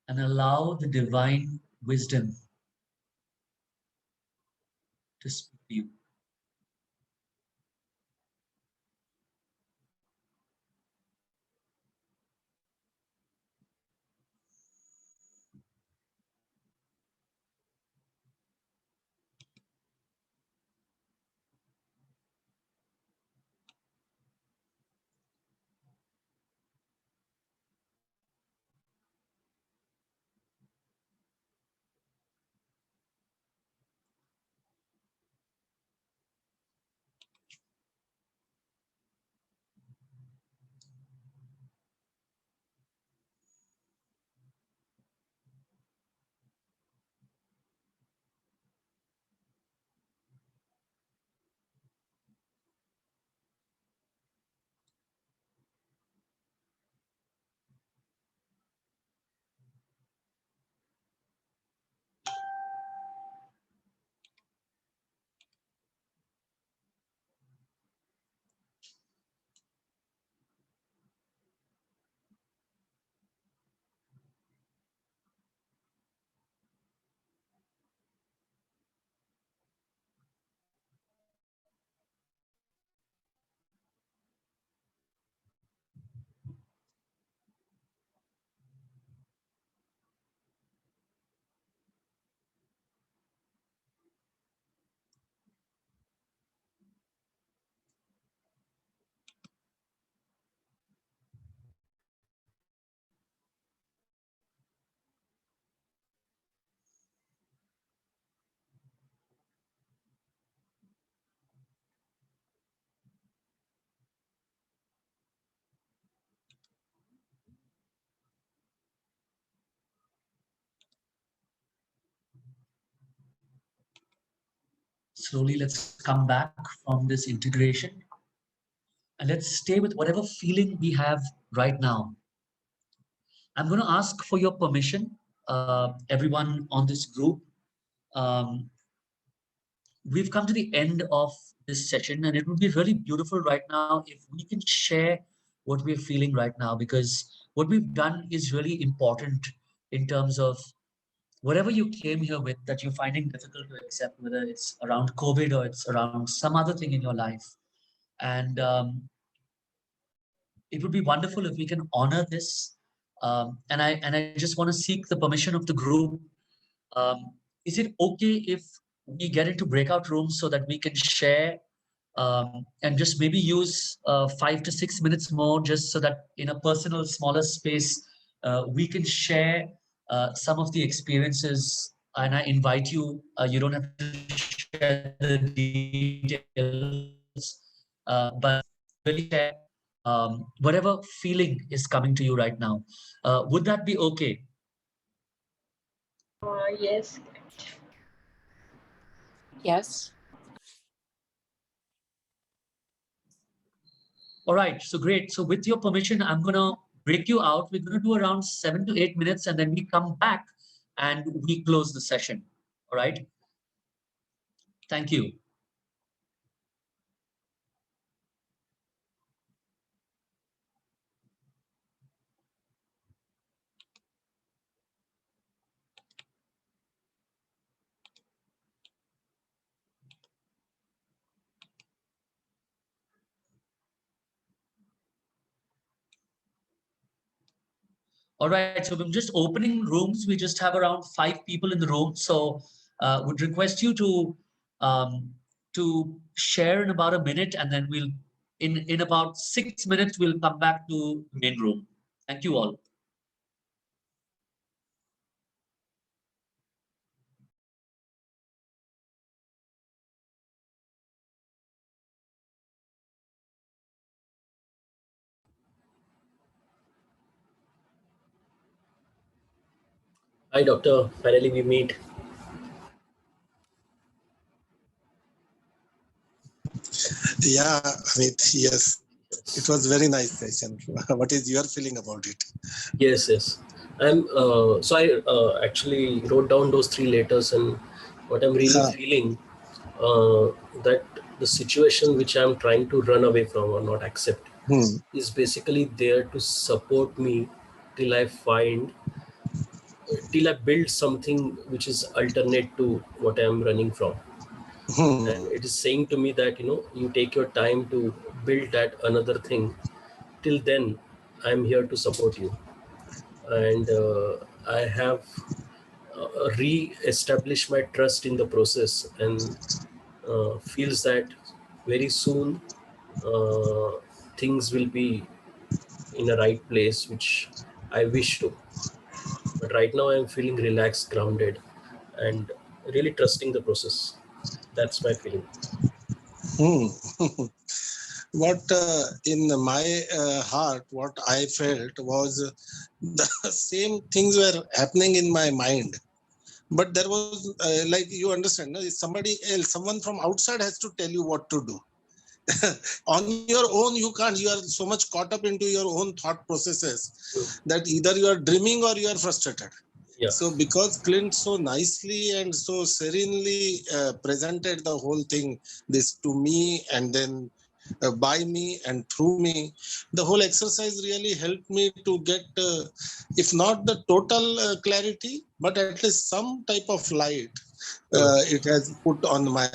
and allow the divine wisdom to speak to you. slowly let's come back from this integration and let's stay with whatever feeling we have right now. I'm going to ask for your permission, everyone on this group. Um, we've come to the end of this session, and it would be really beautiful right now if we can share what we're feeling right now, because what we've done is really important in terms of whatever you came here with that you're finding difficult to accept, whether it's around COVID or it's around some other thing in your life. And it would be wonderful if we can honor this. And I just want to seek the permission of the group. Is it okay if we get into breakout rooms so that we can share and just maybe use 5 to 6 minutes more, just so that in a personal, smaller space, we can share some of the experiences. And I invite you, you don't have to share the details, but really share whatever feeling is coming to you right now. Would that be okay? Yes. Yes. All right, so great. So with your permission, I'm going to break you out. We're going to do around 7 to 8 minutes, and then we come back and we close the session. All right. Thank you. All right, so I'm just opening rooms. We just have around 5 people in the room. So would request you to share in about a minute, and then we'll, in about 6 minutes, we'll come back to the main room. Thank you all. Hi, doctor. Finally, we meet. Yeah, Amit, yes. It was very nice session. What is your feeling about it? Yes, yes. So I actually wrote down those 3 letters, and what I'm really feeling, that the situation which I'm trying to run away from or not accept is basically there to support me till I build something which is alternate to what I'm running from. And it is saying to me that, you take your time to build that another thing. Till then, I'm here to support you. And I have re-established my trust in the process, and feels that very soon things will be in a right place, which I wish to. But right now I'm feeling relaxed, grounded, and really trusting the process. That's my feeling. What in my heart, what I felt was the same things were happening in my mind. But there was, like you understand, no? Somebody else, someone from outside has to tell you what to do. On your own, you can't. You are so much caught up into your own thought processes that either you are dreaming or you are frustrated. Yeah. So because Clint so nicely and so serenely presented the whole thing, this to me and then by me and through me, the whole exercise really helped me to get, if not the total clarity, but at least some type of light. It has put on my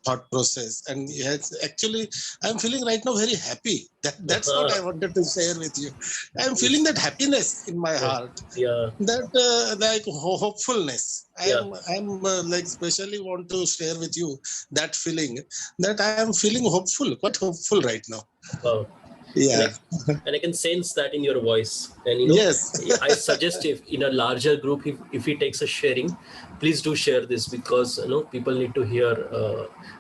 thought process, and yes, actually I'm feeling right now very happy. That's what I wanted to share with you. I'm feeling that happiness in my heart, that like hopefulness. I'm like specially want to share with you that feeling, that I am feeling hopeful, quite hopeful right now. Wow. Yeah. And I can sense that in your voice. And yes, I suggest, if in a larger group, if he takes a sharing, please do share this, because people need to hear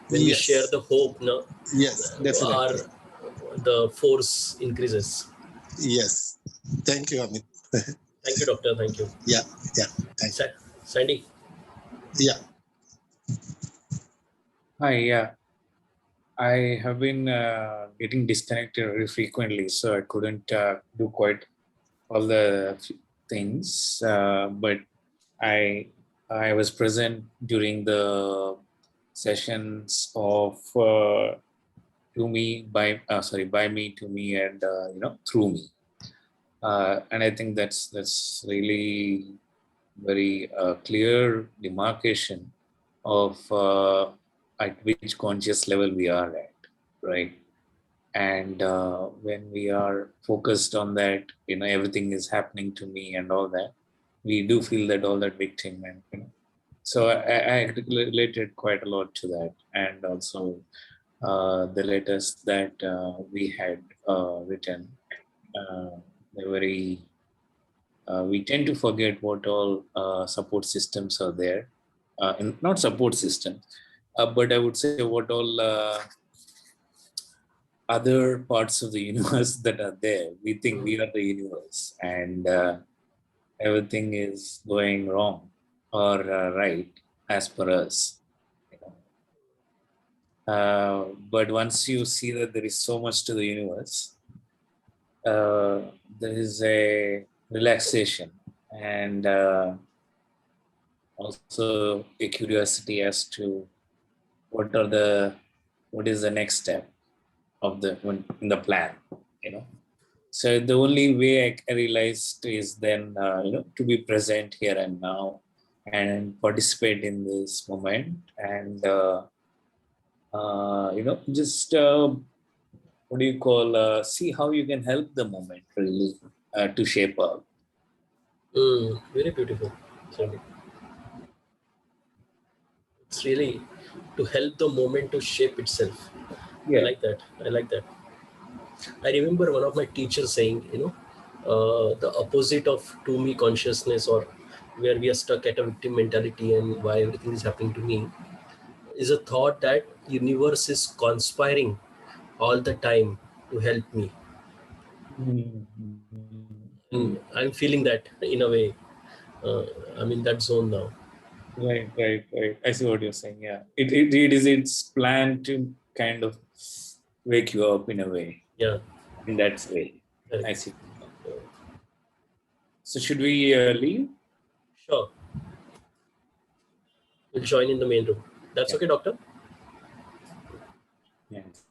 when we share the hope. Yes, definitely. The force increases. Yes. Thank you, Amit. Thank you, doctor. Thank you. Yeah. Thank you. Sandy. Yeah. Hi, yeah. I have been getting disconnected very frequently, so I couldn't do quite all the things. But I was present during the sessions of to me by me to me and through me. And I think that's really very clear demarcation of at which conscious level we are at, right? And when we are focused on that, everything is happening to me and all that, we do feel that all that victim and so I related quite a lot to that, and also the letters that we had written. They're very we tend to forget what all support systems are there. Not support systems, but I would say what all other parts of the universe that are there. We think we are the universe and everything is going wrong or right as per us. But once you see that there is so much to the universe, there is a relaxation and also a curiosity as to what is the next step of in the plan, So the only way I realized is then to be present here and now and participate in this moment and just what do you call see how you can help the moment really to shape up. Very beautiful. Sorry. It's really to help the moment to shape itself. Yeah. I like that. I like that. I remember one of my teachers saying, the opposite of to me consciousness, or where we are stuck at a victim mentality and why everything is happening to me, is a thought that universe is conspiring all the time to help me. Mm-hmm. I'm feeling that in a way. I'm in that zone now. Right. I see what you're saying. Yeah, it is its plan to kind of wake you up in a way. Yeah. In that way. Correct. I see. So should we leave? Sure. We'll join in the main room. That's okay, doctor? Yes.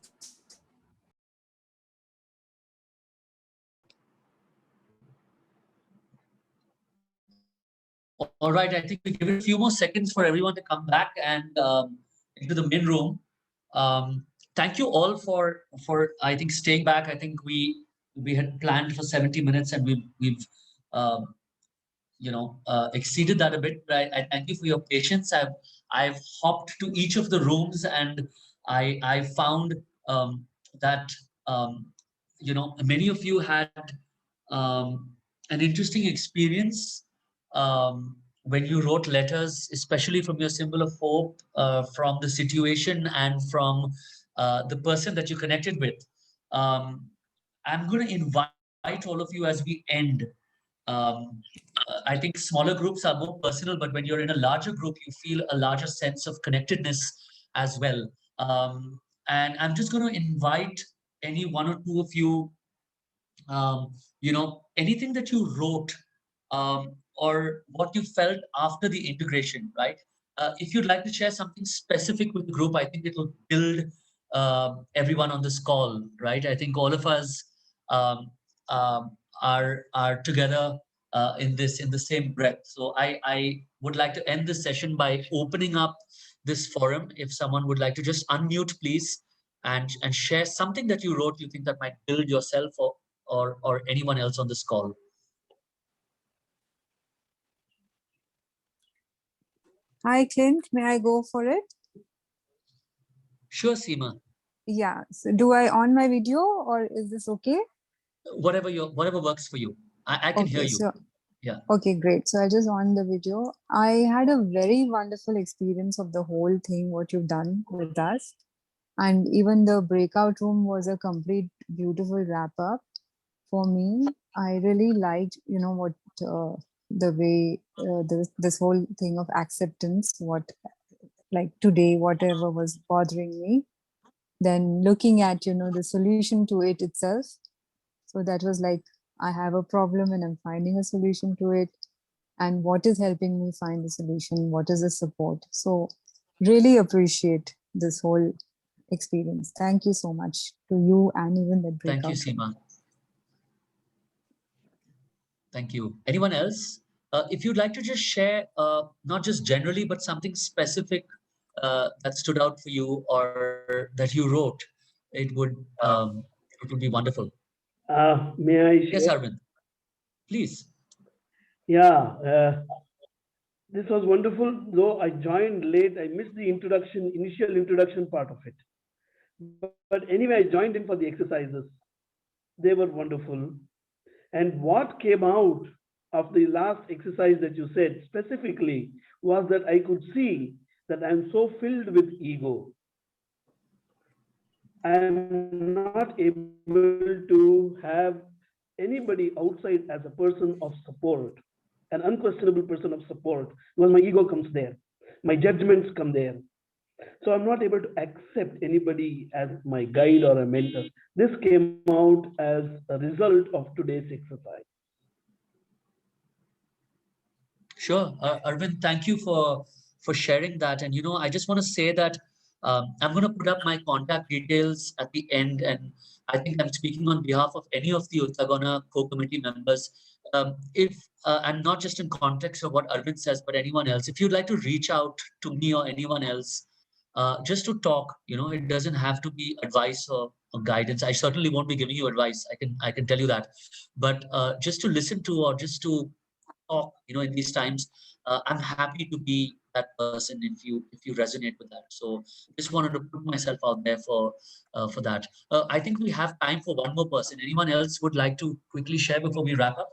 All right, I think we give it a few more seconds for everyone to come back and into the main room. Thank you all for I think staying back. I think we had planned for 70 minutes and we've exceeded that a bit. But I thank you for your patience. I've hopped to each of the rooms and I found that many of you had an interesting experience when you wrote letters, especially from your symbol of hope, from the situation and from the person that you connected with. I'm going to invite all of you as we end. I think smaller groups are more personal, but when you're in a larger group, you feel a larger sense of connectedness as well. And I'm just going to invite any one or two of you, anything that you wrote or what you felt after the integration, right? If you'd like to share something specific with the group, I think it will build everyone on this call, right? I think all of us um, are together in the same breath. So I would like to end this session by opening up this forum. If someone would like to just unmute, please, and share something that you wrote you think that might build yourself or anyone else on this call. Hi, Clint. May I go for it? Sure, Seema. Yeah. So do I on my video or is this okay? Whatever works for you. I can hear you. So, yeah. Okay, great. So I just on the video. I had a very wonderful experience of the whole thing, what you've done with us. And even the breakout room was a complete beautiful wrap up for me. I really liked, what the way this whole thing of acceptance, what like today, whatever was bothering me, then looking at, the solution to it itself. So that was like, I have a problem and I'm finding a solution to it. And what is helping me find the solution? What is the support? So really appreciate this whole experience. Thank you so much to you and even the breakout. Thank you, Seema. Thank you. Anyone else? If you'd like to just share, not just generally, but something specific that stood out for you or that you wrote, it would be wonderful. May I share? Yes, Arvind. Please. Yeah, this was wonderful. Though I joined late, I missed the initial introduction part of it. But anyway, I joined in for the exercises. They were wonderful. And what came out of the last exercise that you said specifically was that I could see that I'm so filled with ego. I'm not able to have anybody outside as a person of support, an unquestionable person of support, because my ego comes there, my judgments come there. So I'm not able to accept anybody as my guide or a mentor. This came out as a result of today's exercise. Sure, Arvind, thank you for sharing that. And I just want to say that I'm going to put up my contact details at the end, and I think I'm speaking on behalf of any of the Oo-Tah-Goh-Nah co-committee members. And not just in context of what Arvind says, but anyone else, if you'd like to reach out to me or anyone else, just to talk, it doesn't have to be advice or guidance. I certainly won't be giving you advice. I can tell you that, but just to listen to or just to talk, in these times, I'm happy to be that person if you resonate with that. So just wanted to put myself out there for that. I think we have time for one more person. Anyone else would like to quickly share before we wrap up?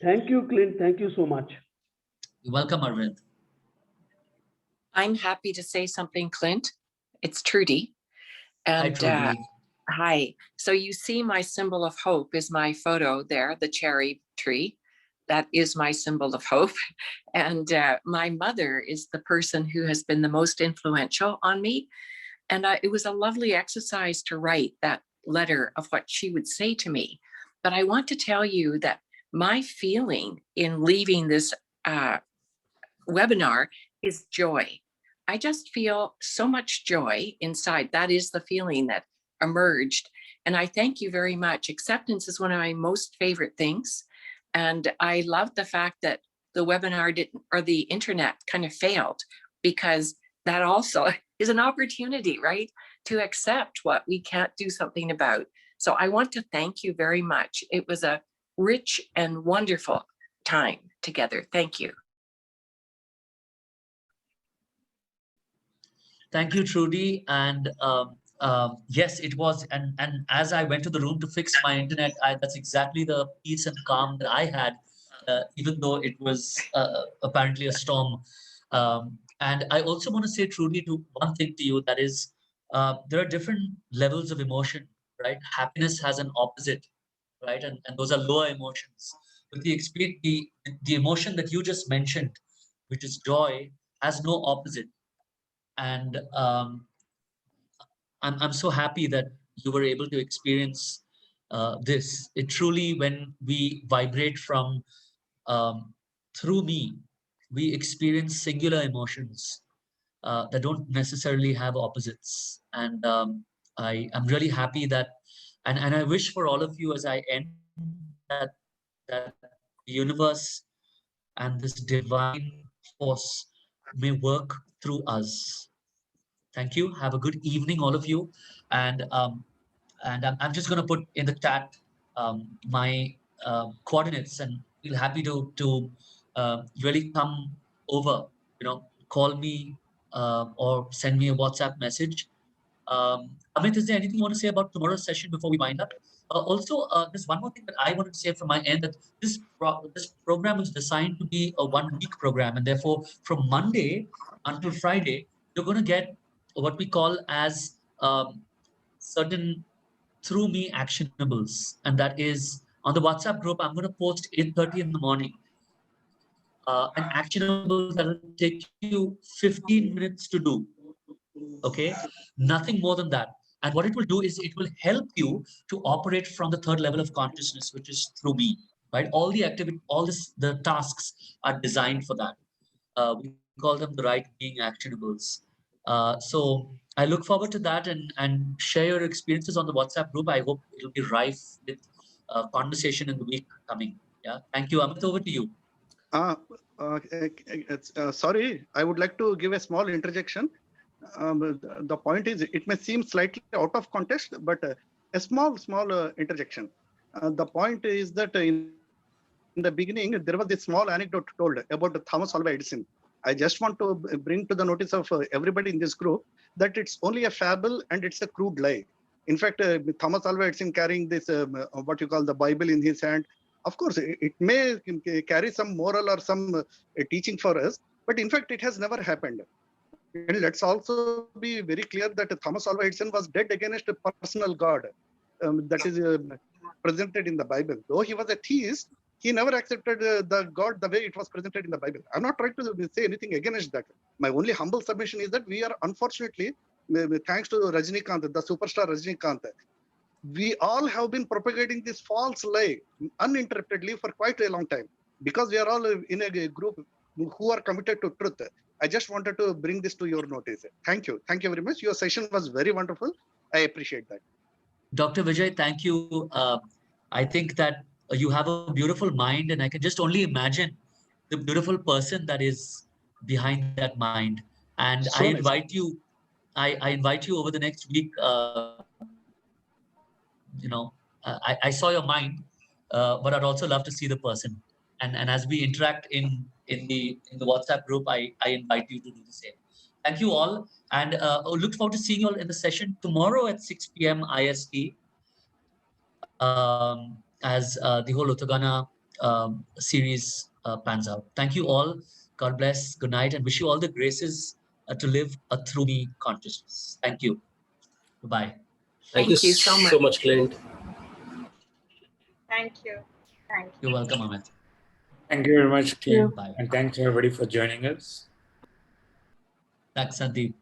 Thank you, Clint. Thank you so much. You're welcome, Arvind. I'm happy to say something, Clint. It's Trudy. And hi, Trudy. Hi. So you see my symbol of hope is my photo there, the cherry tree. That is my symbol of hope. And my mother is the person who has been the most influential on me. And it was a lovely exercise to write that letter of what she would say to me. But I want to tell you that my feeling in leaving this webinar is joy. I just feel so much joy inside. That is the feeling that emerged. And I thank you very much. Acceptance is one of my most favorite things. And I love the fact that the webinar didn't, or the internet kind of failed, because that also is an opportunity, right? To accept what we can't do something about. So I want to thank you very much. It was a rich and wonderful time together. Thank you. Thank you, Trudy. And yes, it was. And as I went to the room to fix my internet, that's exactly the peace and calm that I had, even though it was apparently a storm. And I also want to say, Trudy, to one thing to you, that is, there are different levels of emotion, right? Happiness has an opposite, right? And those are lower emotions. But the emotion that you just mentioned, which is joy, has no opposite. And I'm so happy that you were able to experience this. It truly, when we vibrate from through me, we experience singular emotions that don't necessarily have opposites. And I'm really happy that, and I wish for all of you as I end that the universe and this divine force may work through us. Thank you. Have a good evening, all of you. And I'm just going to put in the chat my coordinates, and feel happy to really come over. Call me or send me a WhatsApp message. Amit, is there anything you want to say about tomorrow's session before we wind up? Also, there's one more thing that I wanted to say from my end, that this program is designed to be a 1-week program, and therefore from Monday until Friday, you're going to get what we call as certain through me actionables, and that is on the WhatsApp group. I'm going to post 8:30 in the morning an actionable that will take you 15 minutes to do. Okay, nothing more than that. And what it will do is it will help you to operate from the third level of consciousness, which is through me, right? All the activity, the tasks are designed for that. We call them the right being actionables. So I look forward to that and share your experiences on the WhatsApp group. I hope it'll be rife with conversation in the week coming. Yeah. Thank you. Amit, over to you. Sorry, I would like to give a small interjection. The point is, it may seem slightly out of context, but a small interjection. The point is that in the beginning, there was this small anecdote told about Thomas Alva Edison. I just want to bring to the notice of everybody in this group that it's only a fable and it's a crude lie. In fact, Thomas Alva Edison carrying this, what you call the Bible in his hand, of course, it may carry some moral or some teaching for us, but in fact, it has never happened. And let's also be very clear that Thomas Alva Edison was dead against a personal God that is presented in the Bible. Though he was a theist, he never accepted the God the way it was presented in the Bible. I'm not trying to say anything against that. My only humble submission is that we are unfortunately, thanks to Rajinikanth, the superstar Rajinikanth, we all have been propagating this false lie uninterruptedly for quite a long time because we are all in a group who are committed to truth. I just wanted to bring this to your notice. Thank you. Thank you very much. Your session was very wonderful. I appreciate that. Dr. Vijay, thank you. I think that you have a beautiful mind, and I can just only imagine the beautiful person that is behind that mind. And So I nice. invite you, I invite you over the next week. I saw your mind, but I'd also love to see the person. And as we interact in the WhatsApp group, I invite you to do the same. Thank you all, and look forward to seeing you all in the session tomorrow at 6 p.m. IST. As the whole Oo-Tah-Goh-Nah series pans out. Thank you all. God bless. Good night, and wish you all the graces to live a through me consciousness. Thank you. Bye. Thank you Thank you so so much. much, Clint. Thank you. Thank you. You're welcome, Amit. Thank you very much, you. Clint. And thanks everybody for joining us. Thanks, Sandeep.